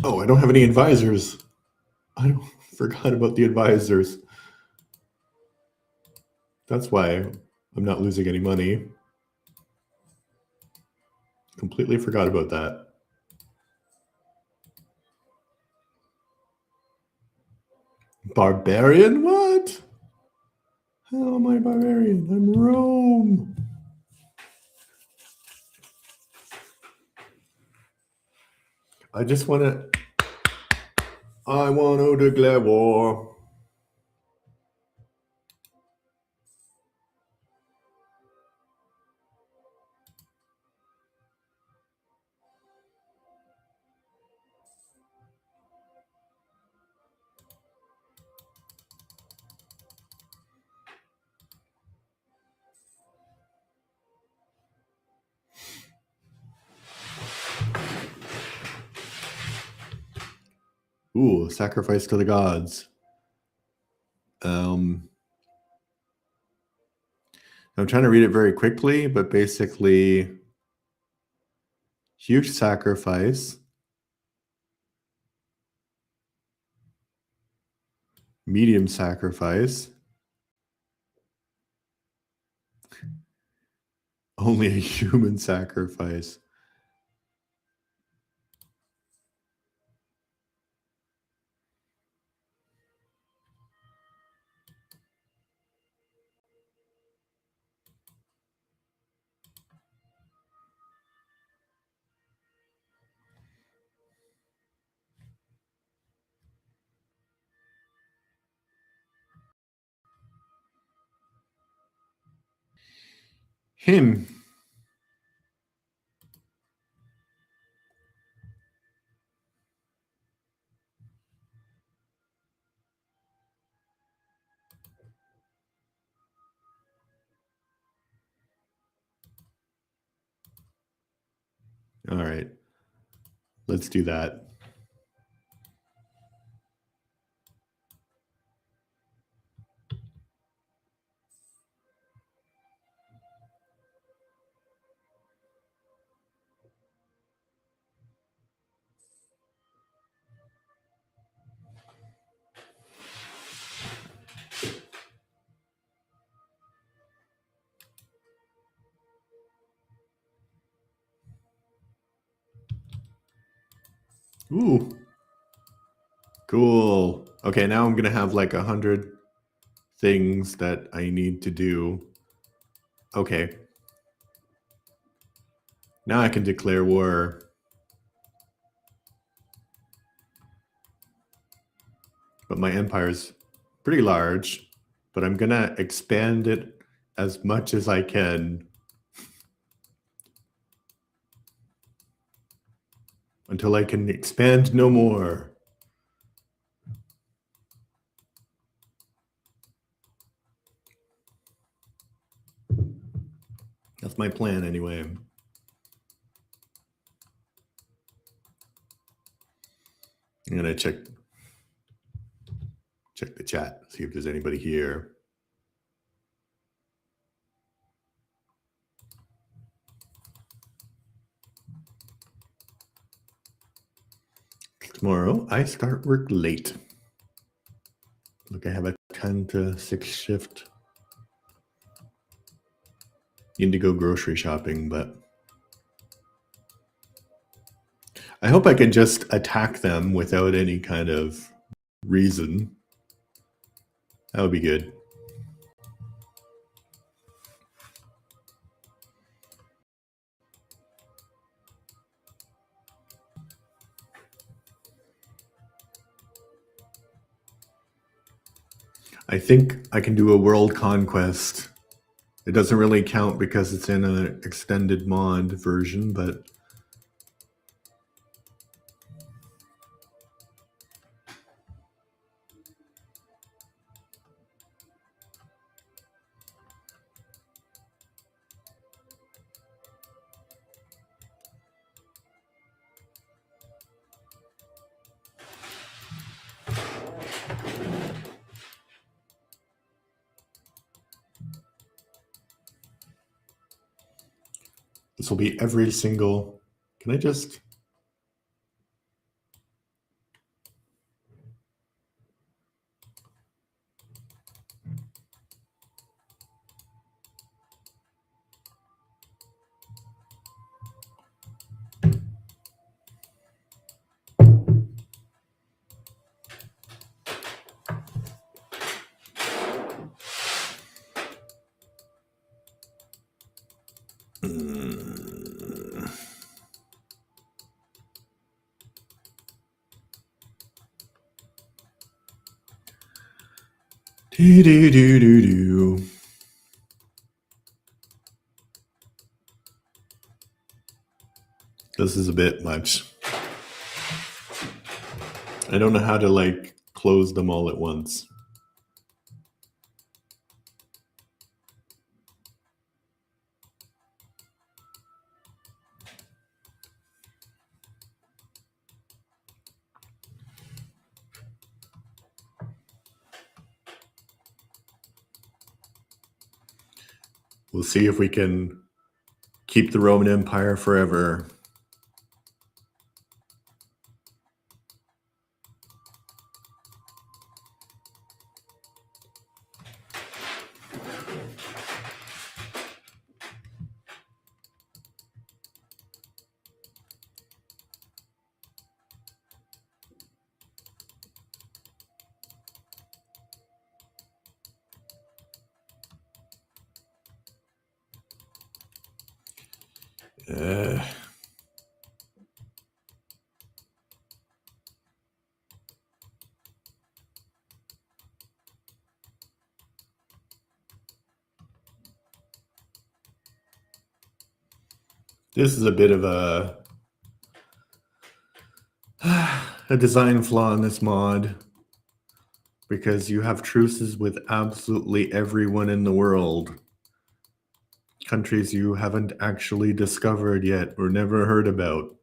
Oh, I don't have any advisors. I forgot about the advisors. That's why I'm not losing any money. Completely forgot about that. Barbarian? What? How am I barbarian? I'm Rome. I just want to. I want to declare war. Ooh, sacrifice to the gods. I'm trying to read it very quickly, but basically, huge sacrifice, medium sacrifice, only a human sacrifice. Him. All right. Let's do that. Ooh. Cool. Okay, now I'm going to have like 100 things that I need to do. Okay. Now I can declare war. But my empire's pretty large, but I'm going to expand it as much as I can until I can expand no more. That's my plan anyway. I'm going to check the chat, see if there's anybody here. Tomorrow, I start work late. Look, I have a 10 to 6 shift. Need to go grocery shopping, but I hope I can just attack them without any kind of reason. That would be good. I think I can do a world conquest. It doesn't really count because it's in an extended mod version, but this will be every single. Can I just? Do, do, do, do, do. This is a bit much. I don't know how to like close them all at once. We'll see if we can keep the Roman Empire forever. Uh, this is a bit of a design flaw in this mod, because you have truces with absolutely everyone in the world. Countries you haven't actually discovered yet or never heard about.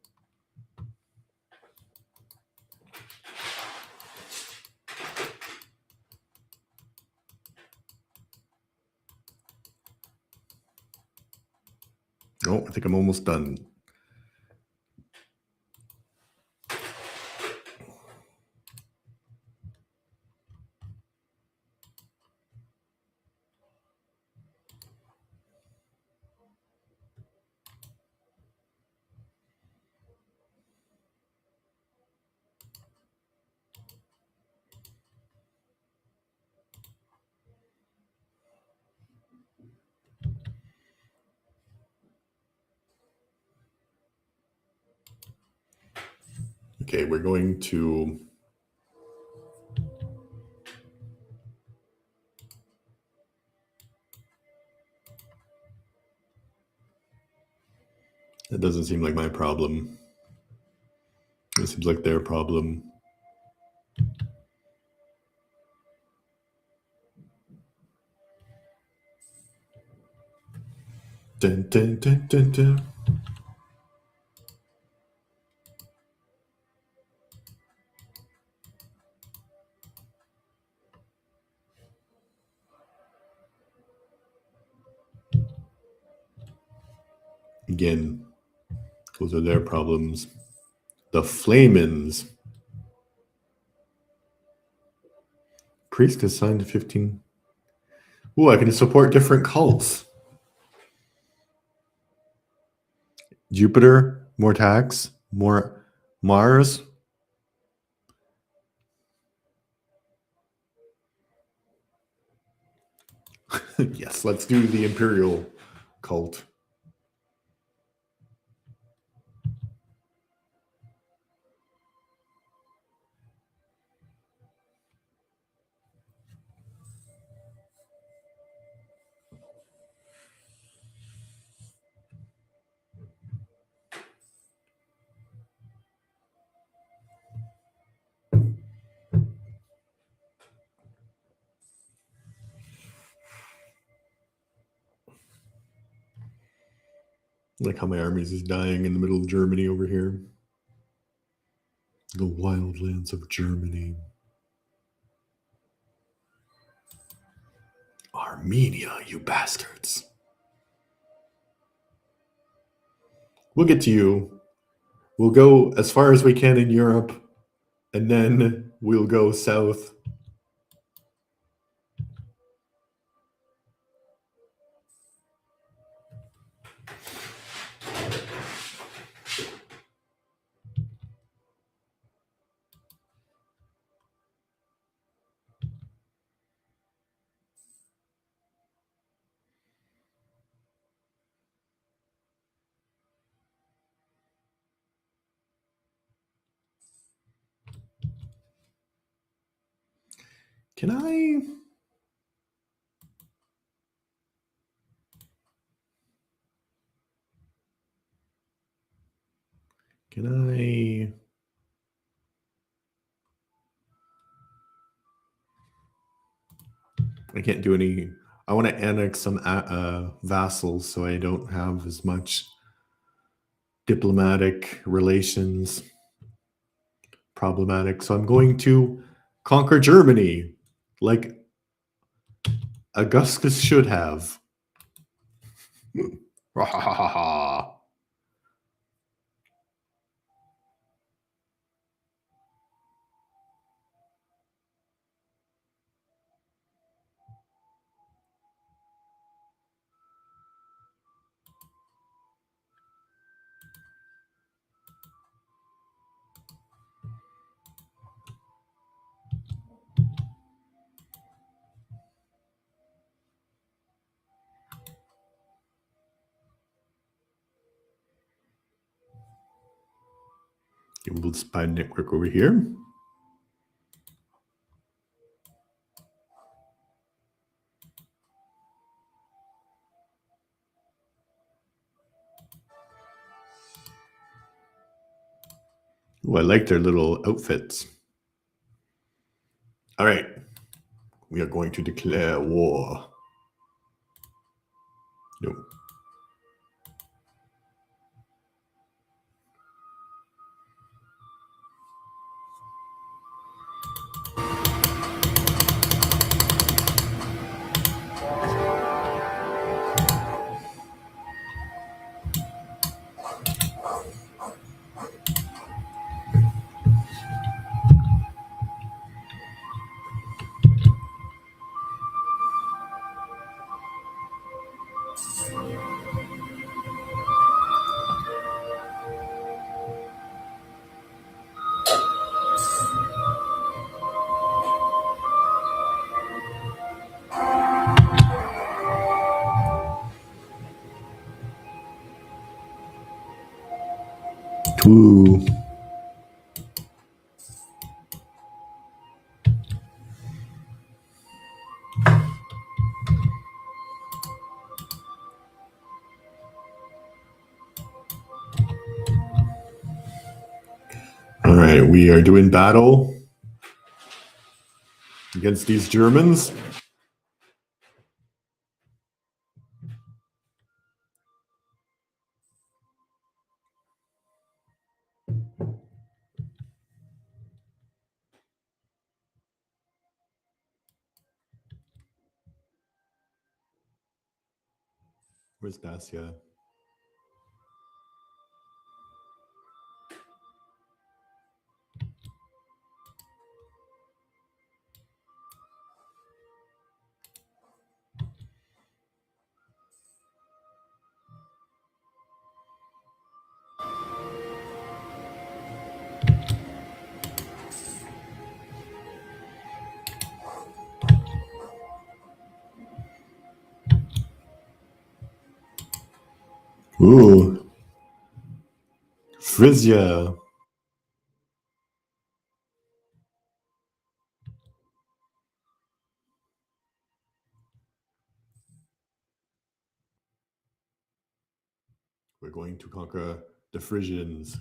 Oh, I think I'm almost done. Okay, we're going to that doesn't seem like my problem. It seems like their problem. Dun, dun, dun, dun, dun. Again, those are their problems. The Flamens. Priest is signed to 15. Ooh, I can support different cults. Jupiter, more tax, more Mars. Yes, let's do the Imperial cult. Like how my armies is dying in the middle of Germany over here. The wildlands of Germany. Armenia, you bastards. We'll get to you. We'll go as far as we can in Europe, and then we'll go south. Can I Can I? I can't do any. I want to annex some vassals so I don't have as much diplomatic relations problematic. So I'm going to conquer Germany like Augustus should have. Gimbal Spy Network over here. Ooh, I like their little outfits. All right. We are going to declare war. No. Ooh. All right, we are doing battle against these Germans. Where's Dacia? Ooh. Frisia. We're going to conquer the Frisians.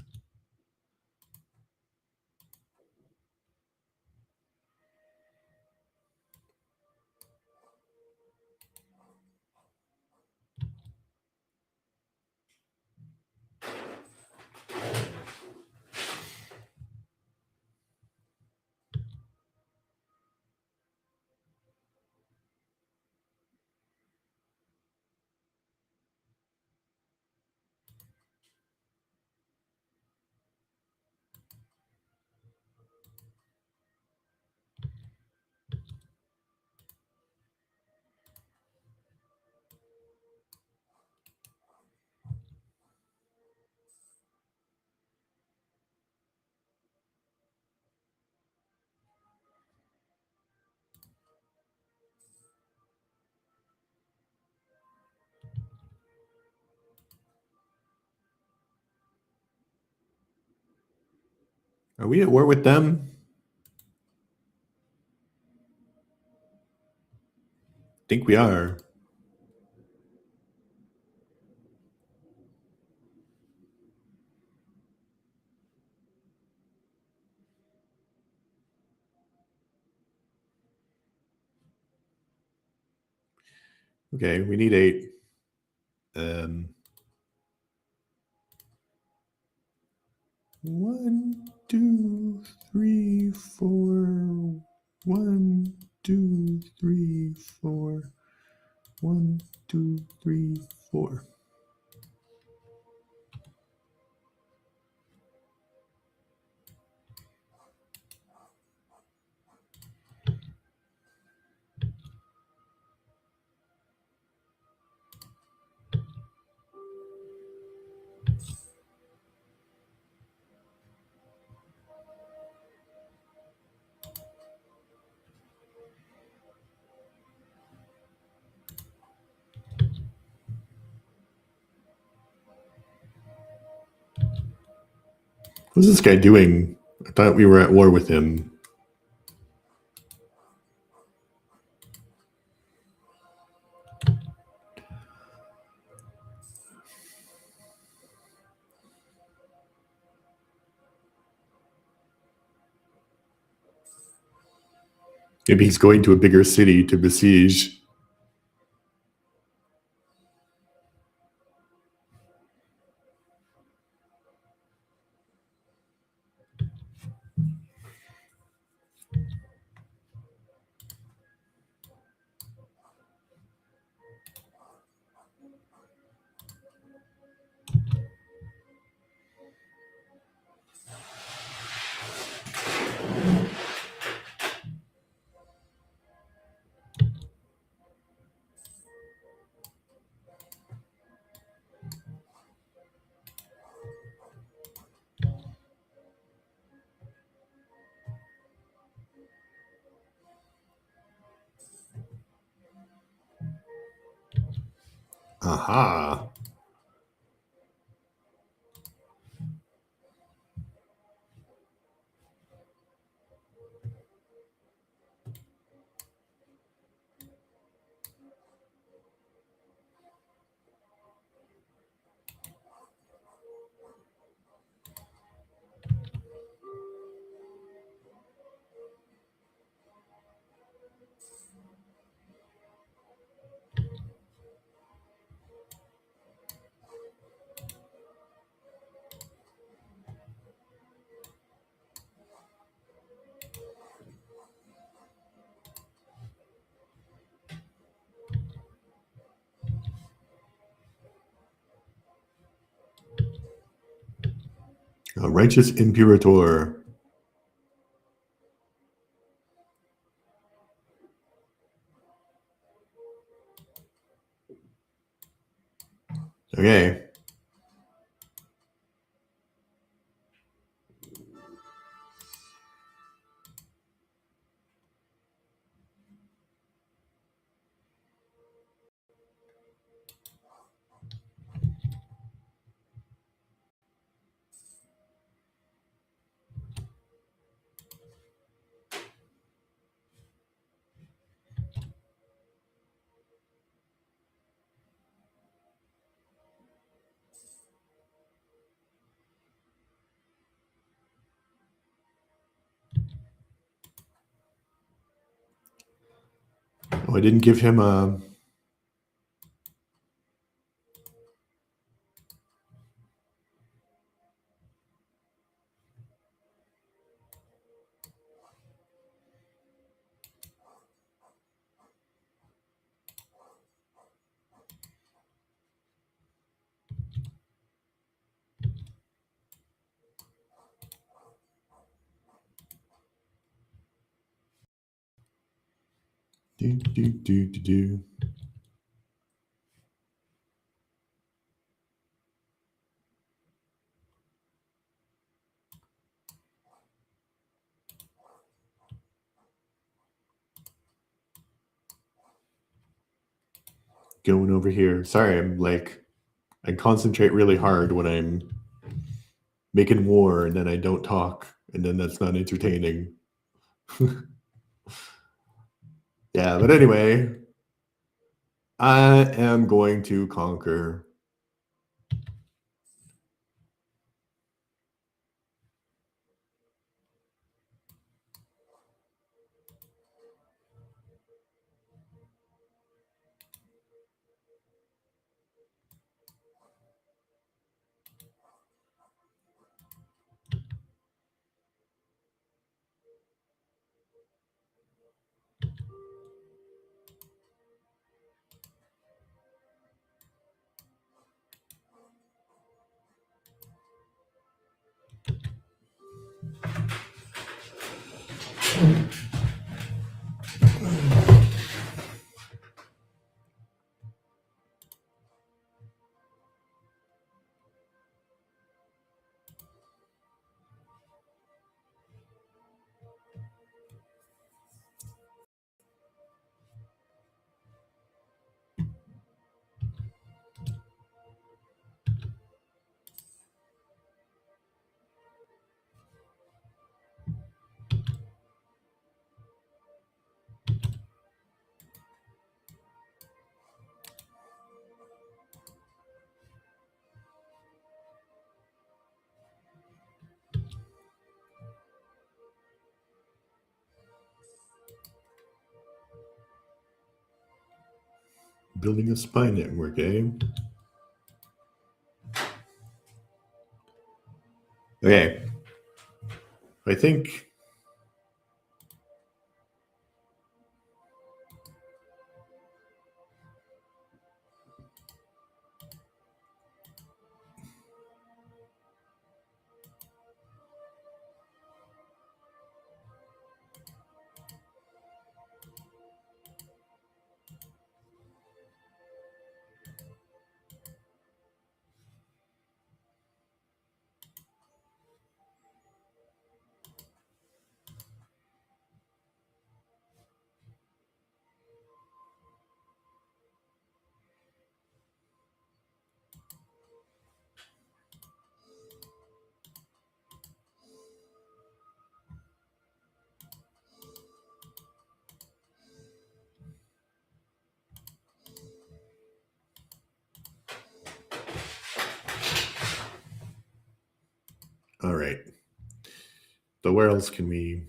Are we at war with them? I think we are. Okay, we need 8. 1, 2, 3, 4. 1, 2, 3, 4. 1, 2, 3, 4. What's this guy doing? I thought we were at war with him. Maybe he's going to a bigger city to besiege. Aha. A righteous imperator. Okay. Oh, I didn't give him a... Do. Going over here. Sorry, I concentrate really hard when I'm making war, and then I don't talk, and then that's not entertaining. Yeah, but anyway, I am going to conquer. Building a spy network, eh? Okay. I think all right. So where else can we?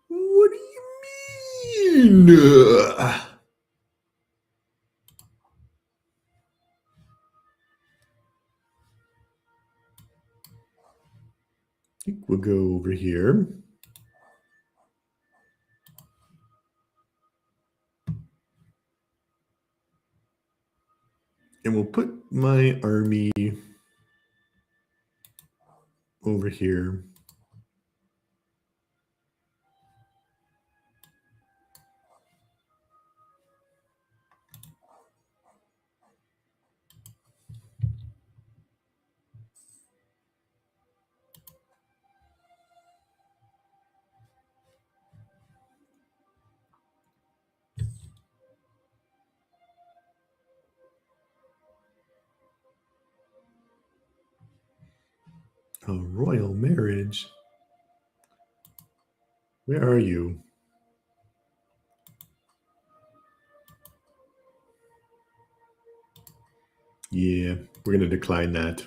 What do you mean? I think we'll go over here. And we'll put my army over here. A royal marriage? Where are you? Yeah, we're going to decline that.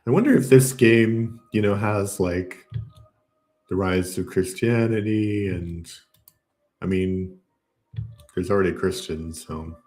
I wonder if this game, has like the rise of Christianity, and I mean, there's already Christians, so.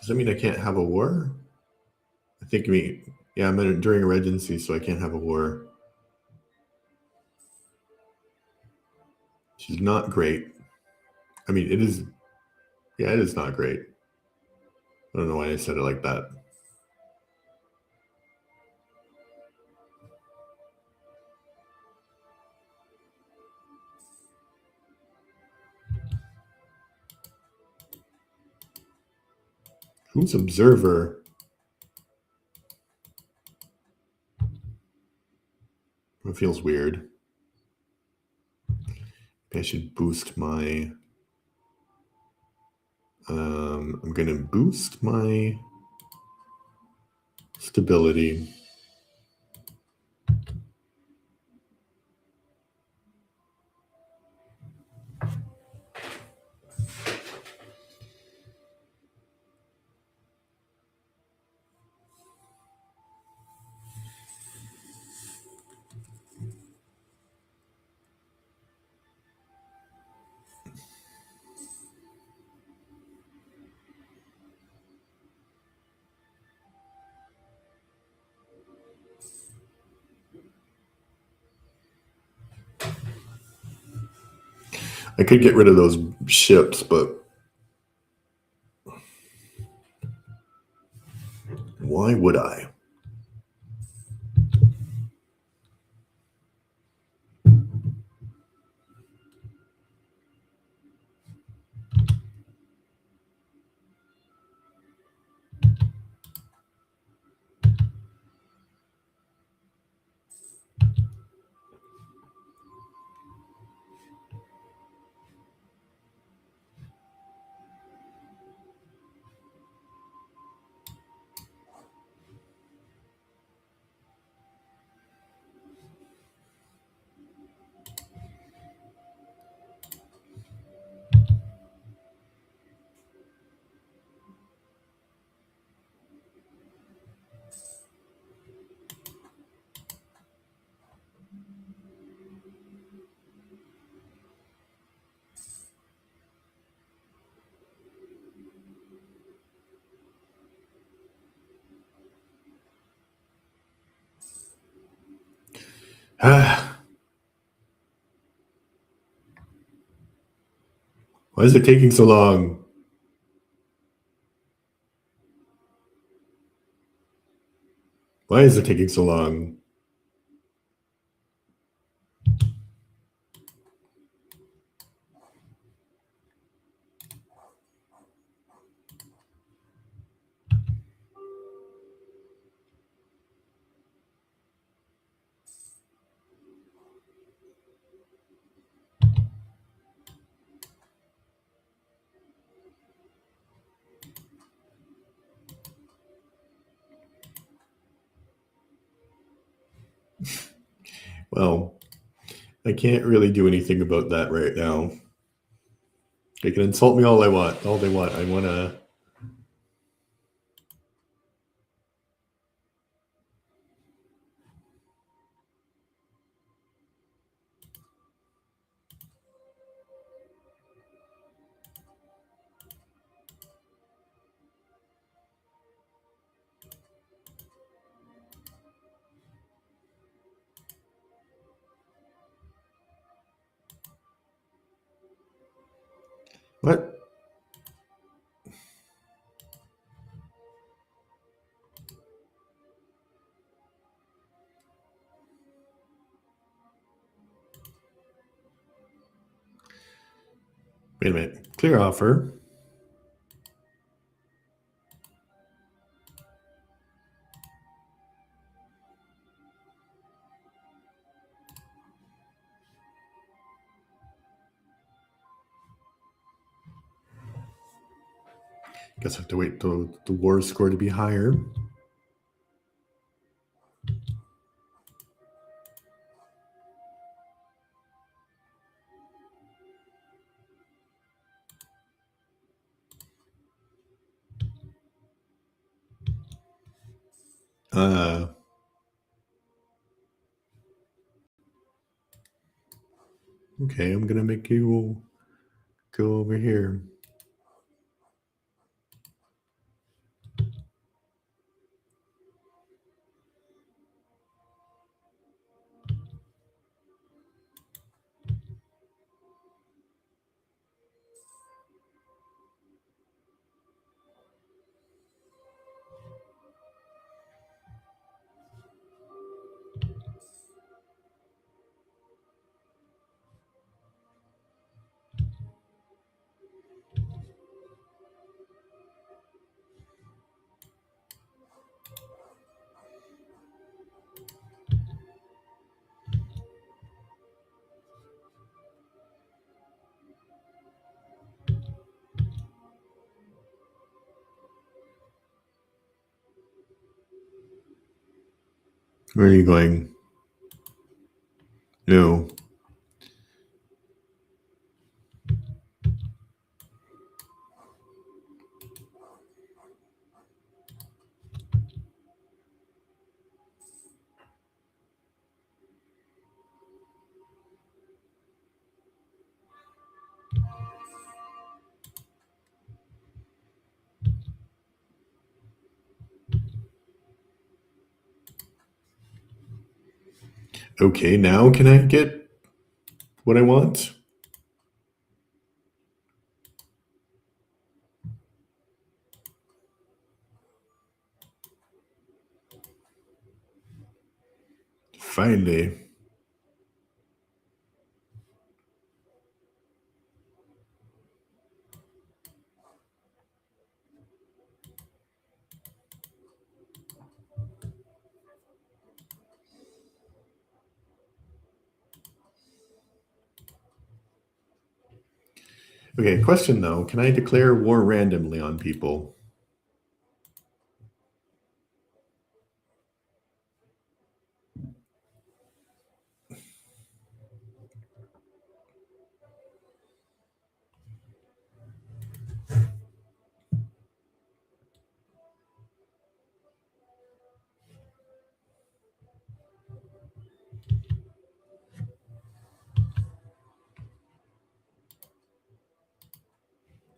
Does that mean I can't have a war? I think yeah, I'm during a regency, so I can't have a war. She's not great. I mean, it is. Yeah, it is not great. I don't know why I said it like that. Who's observer? It feels weird. Maybe I should boost my. I'm gonna boost my stability. I could get rid of those ships, but why would I? Why is it taking so long? Why is it taking so long? Well, I can't really do anything about that right now. They can insult me all they want. I want to. What? Wait a minute. Clear offer. Guess I have to wait till the war score to be higher. Okay, I'm gonna make you go over here. Where are you going? No. Okay, now can I get what I want? Finally. Okay, question though. Can I declare war randomly on people?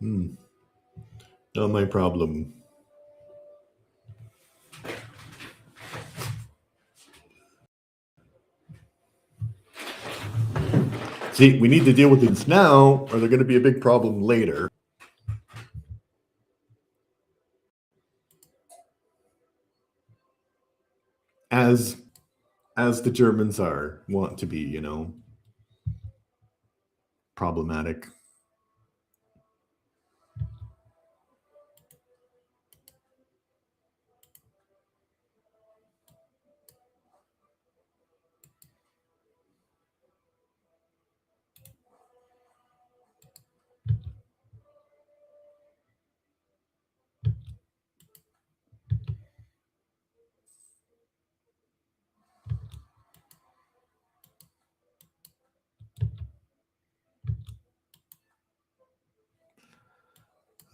Hmm. Not my problem. See, we need to deal with this now, or they're going to be a big problem later. As the Germans want to be, problematic.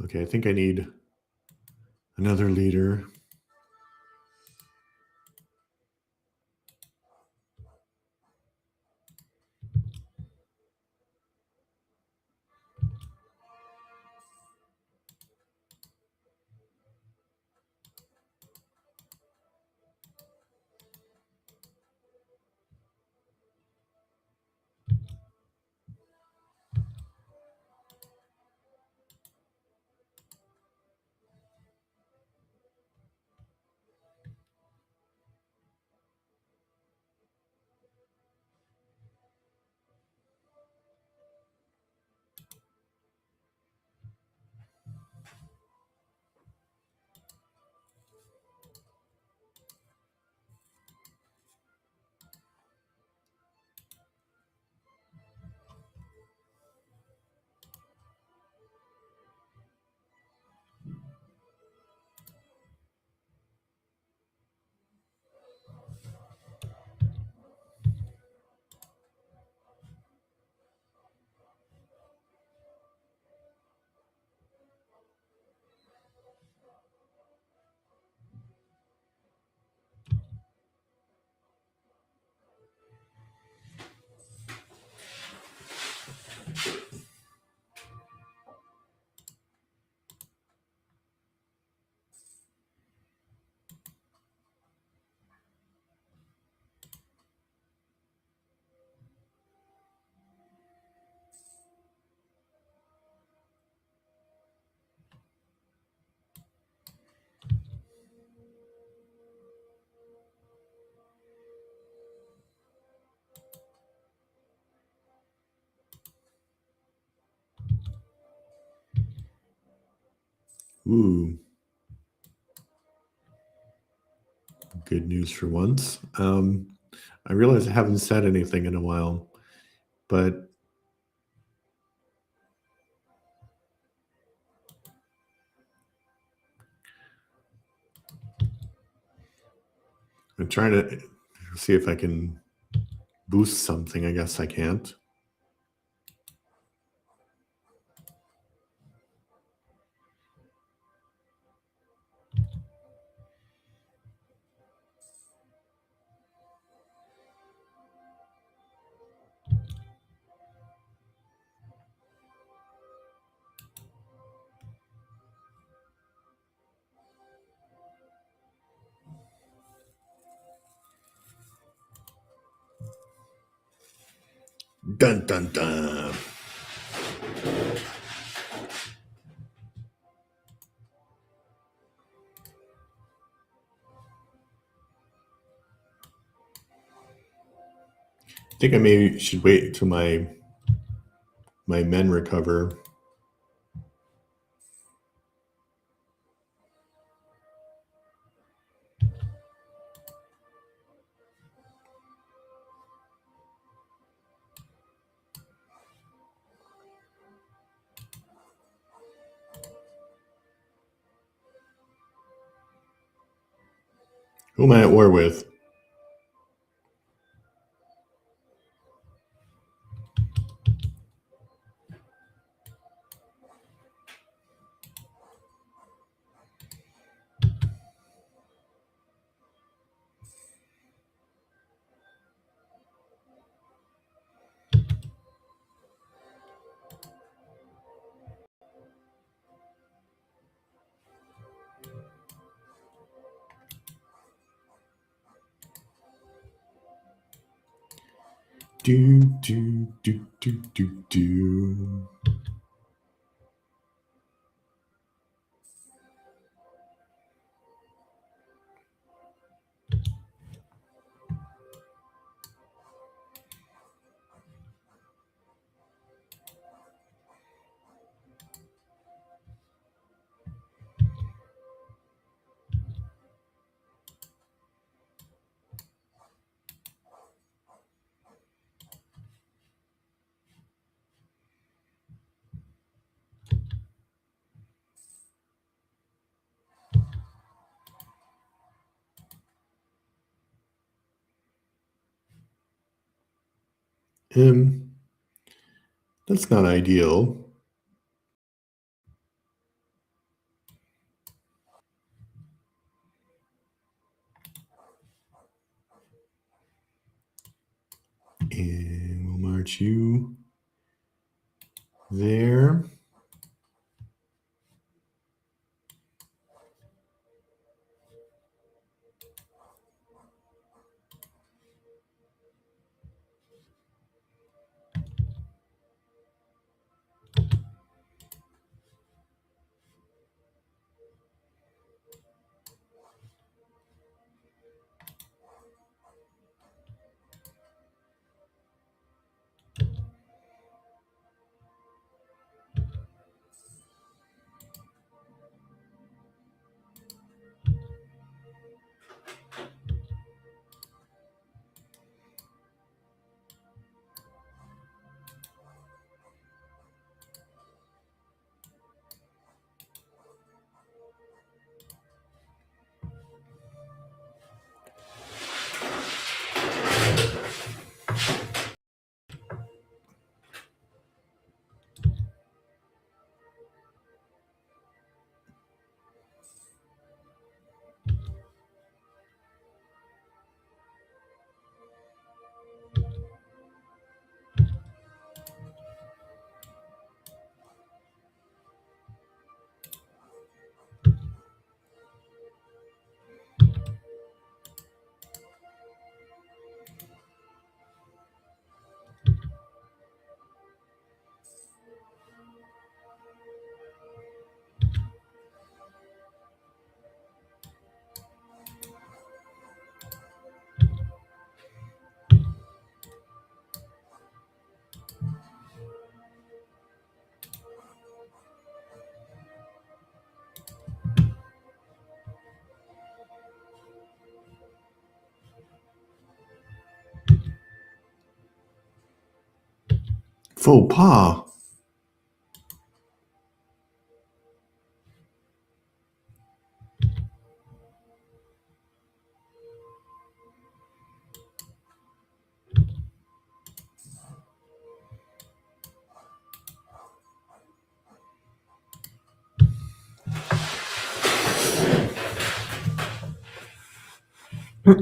Okay, I think I need another leader. Ooh, good news for once. I realize I haven't said anything in a while, but I'm trying to See if I can boost something. I guess I can't. Dun dun dun. I think I maybe should wait until my men recover. Who am I at war with? Do do do do do do. Um, that's not ideal. And we'll march you there. Faux pas. I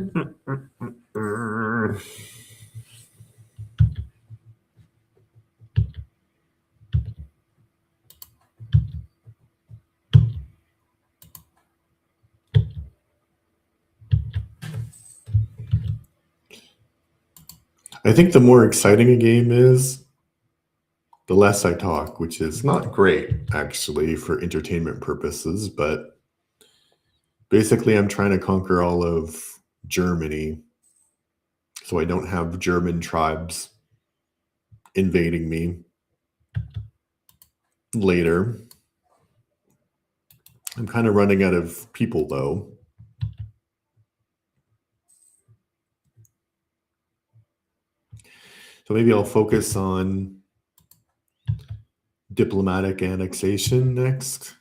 think the more exciting a game is, the less I talk, which is not great actually for entertainment purposes, but basically I'm trying to conquer all of Germany so I don't have German tribes invading me later. I'm kind of running out of people though. So maybe I'll focus on diplomatic annexation next.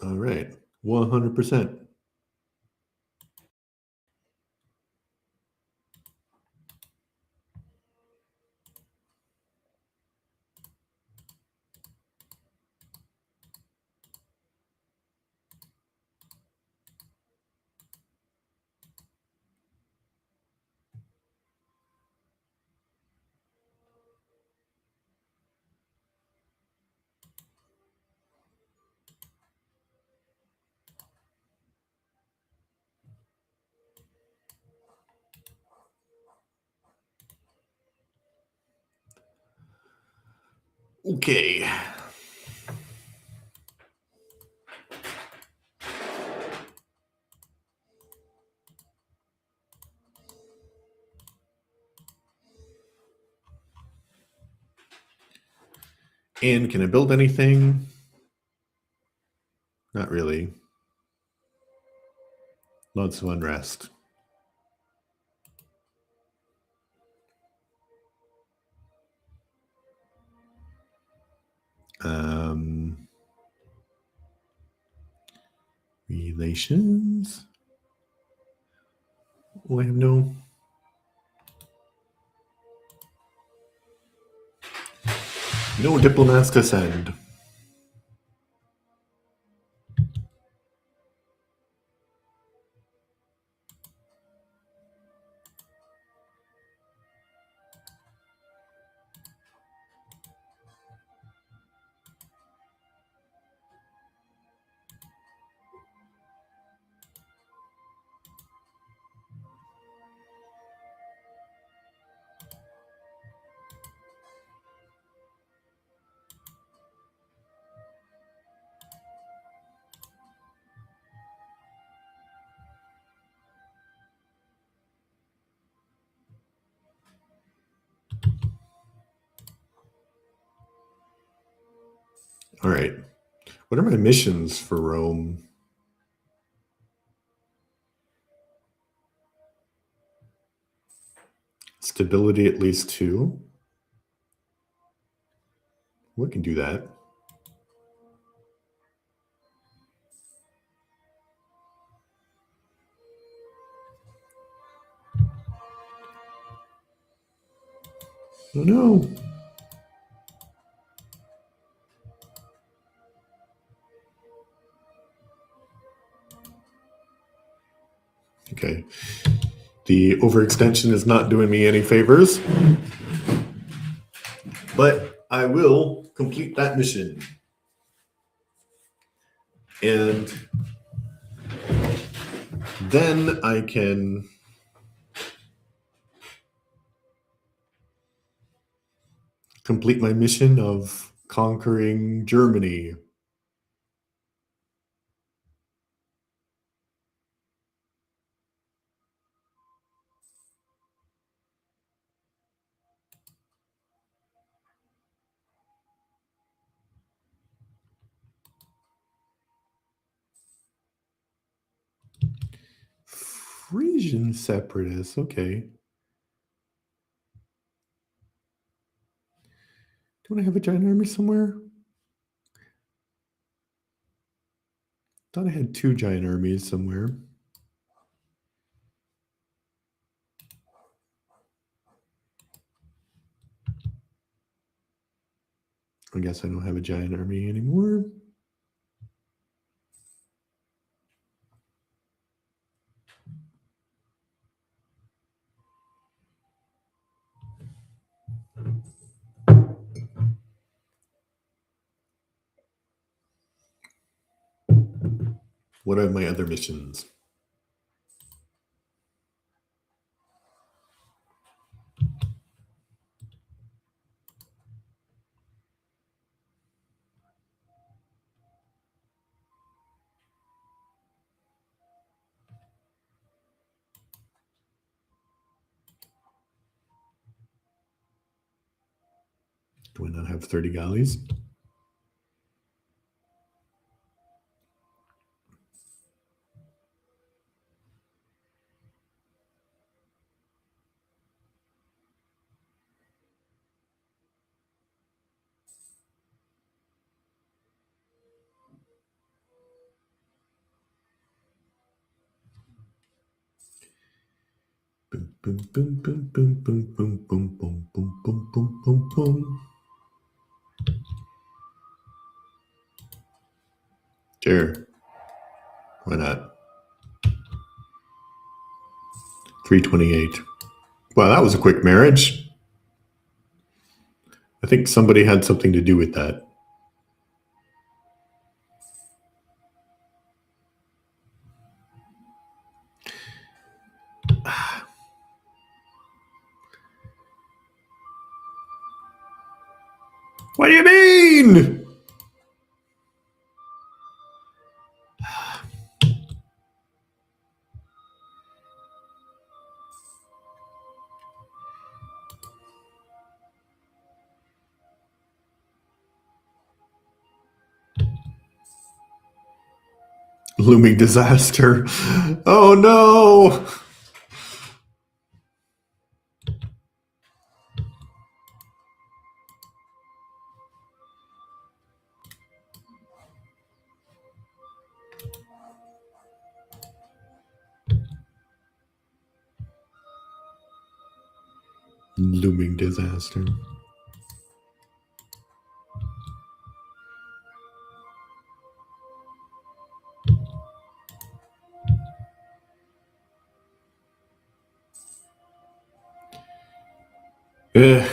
All right, 100%. Okay. And can I build anything? Not really. Lots of unrest. Relations? Oh, I have no diplomats to send. All right. What are my missions for Rome? Stability at least 2. We can do that. Oh no. Okay. The overextension is not doing me any favors, but I will complete that mission. And then I can complete my mission of conquering Germany. Frisian separatists, okay. Don't I have a giant army somewhere? Thought I had two giant armies somewhere. I guess I don't have a giant army anymore. What are my other missions? Do I not have 30 galleys? Boom, boom, boom, boom, boom, boom, boom, boom, boom, boom, boom, boom, boom, boom. Sure. Why not? 328. Wow, that was a quick marriage. I think somebody had something to do with that. What do you mean? Looming disaster. Oh no. Looming disaster. Ugh.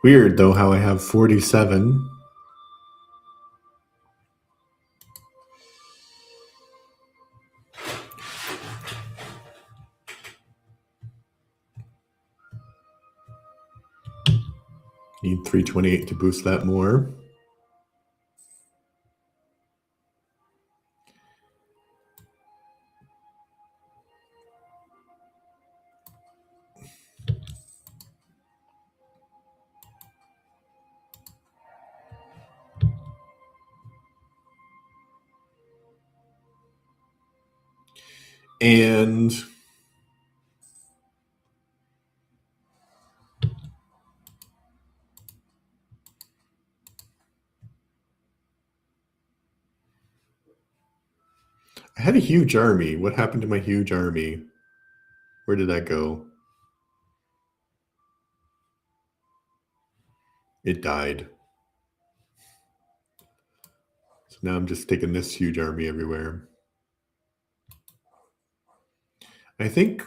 Weird though how I have 47. Need 328 to boost that more. And I had a huge army. What happened to my huge army? Where did that go? It died. So now I'm just taking this huge army everywhere. I think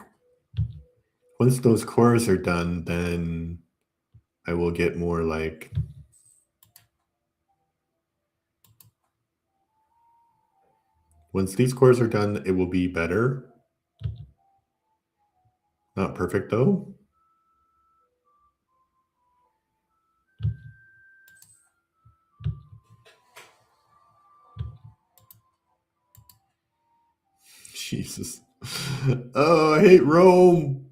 once those cores are done, then I will get more like... Once these cores are done, it will be better. Not perfect, though. Jesus. Oh, I hate Rome.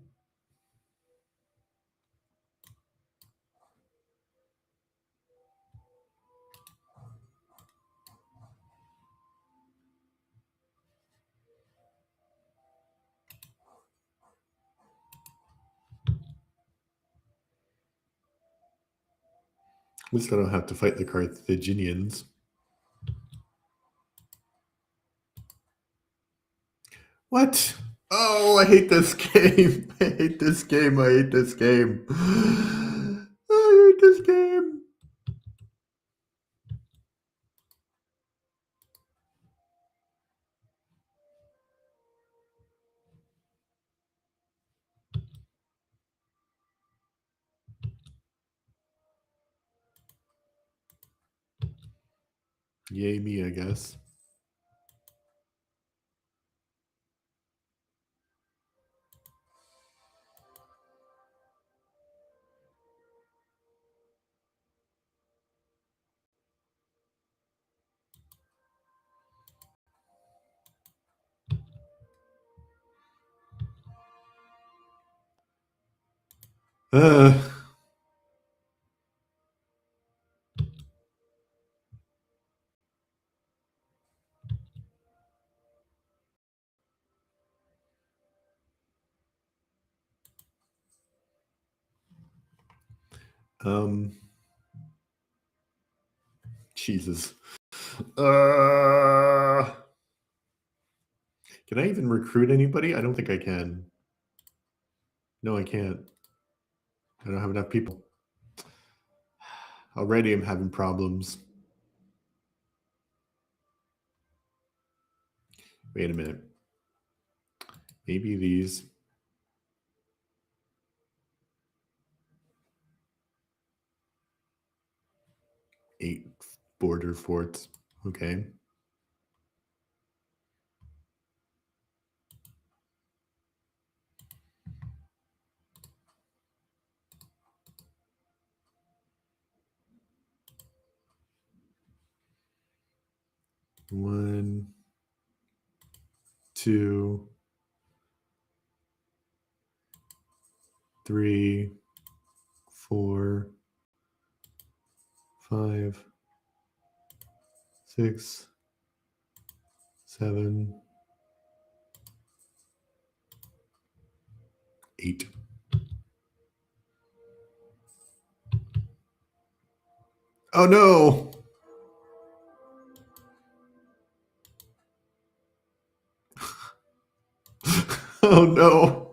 At least I don't have to fight the Carthaginians. What? Oh, I hate this game. I hate this game. I hate this game. I hate this game. Yay me, I guess. Uh, Jesus. Can I even recruit anybody? I don't think I can. No, I can't. I don't have enough people. Already I'm having problems. Wait a minute. Maybe these. 8 border forts. Okay. One, 2, 3, 4, 5, 6, 7, 8. Oh no! Oh no!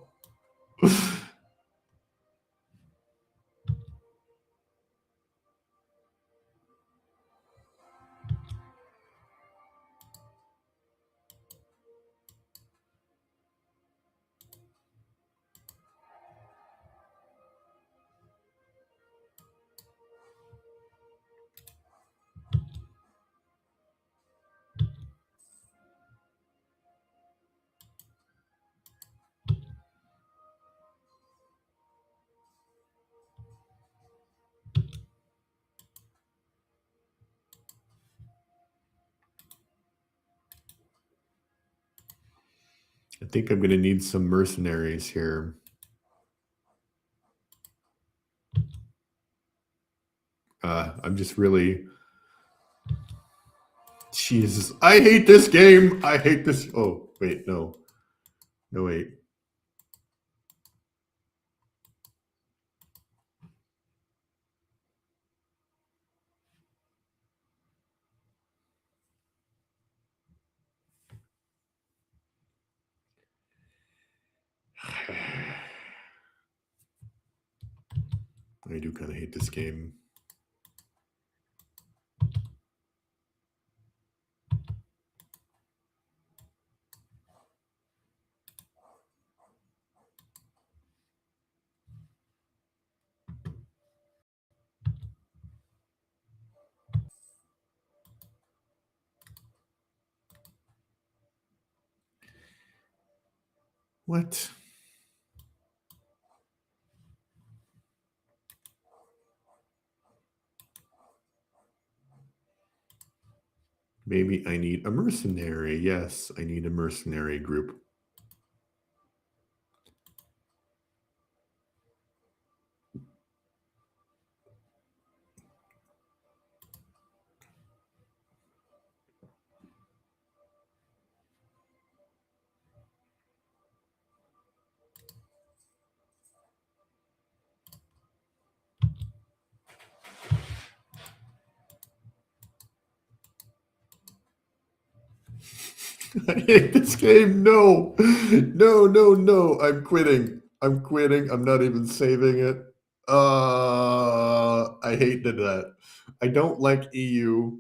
I think I'm going to need some mercenaries here. I'm just really... Jesus. I hate this game. I hate this. Oh, wait, no. No, wait. I do kind of hate this game. What? Maybe I need a mercenary. Yes, I need a mercenary group. I hate this game. No, no, no, no. I'm quitting. I'm quitting. I'm not even saving it. I hate that. I don't like EU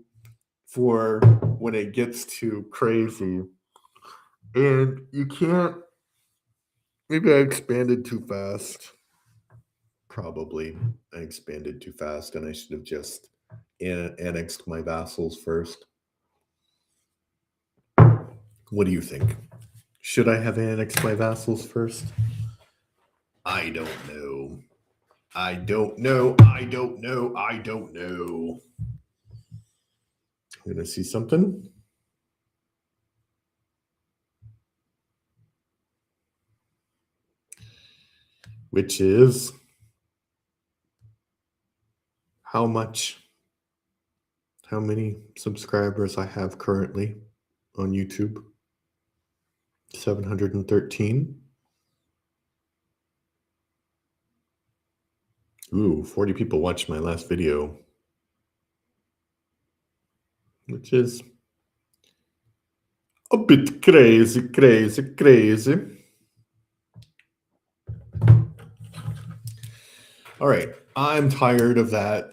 for when it gets too crazy. And you can't. Maybe I expanded too fast. Probably. I expanded too fast and I should have just annexed my vassals first. What do you think? Should I have annexed my vassals first? I don't know. I don't know. I don't know. I don't know. I'm going to see something. Which is how many subscribers I have currently on YouTube. 713. Ooh, 40 people watched my last video, which is a bit crazy. All right, I'm tired of that.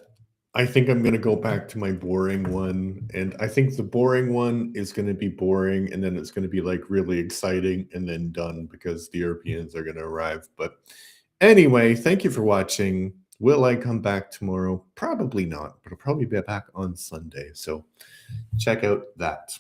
I think I'm going to go back to my boring one. And I think the boring one is going to be boring. And then it's going to be like really exciting and then done because the Europeans are going to arrive. But anyway, thank you for watching. Will I come back tomorrow? Probably not, but I'll probably be back on Sunday. So check out that.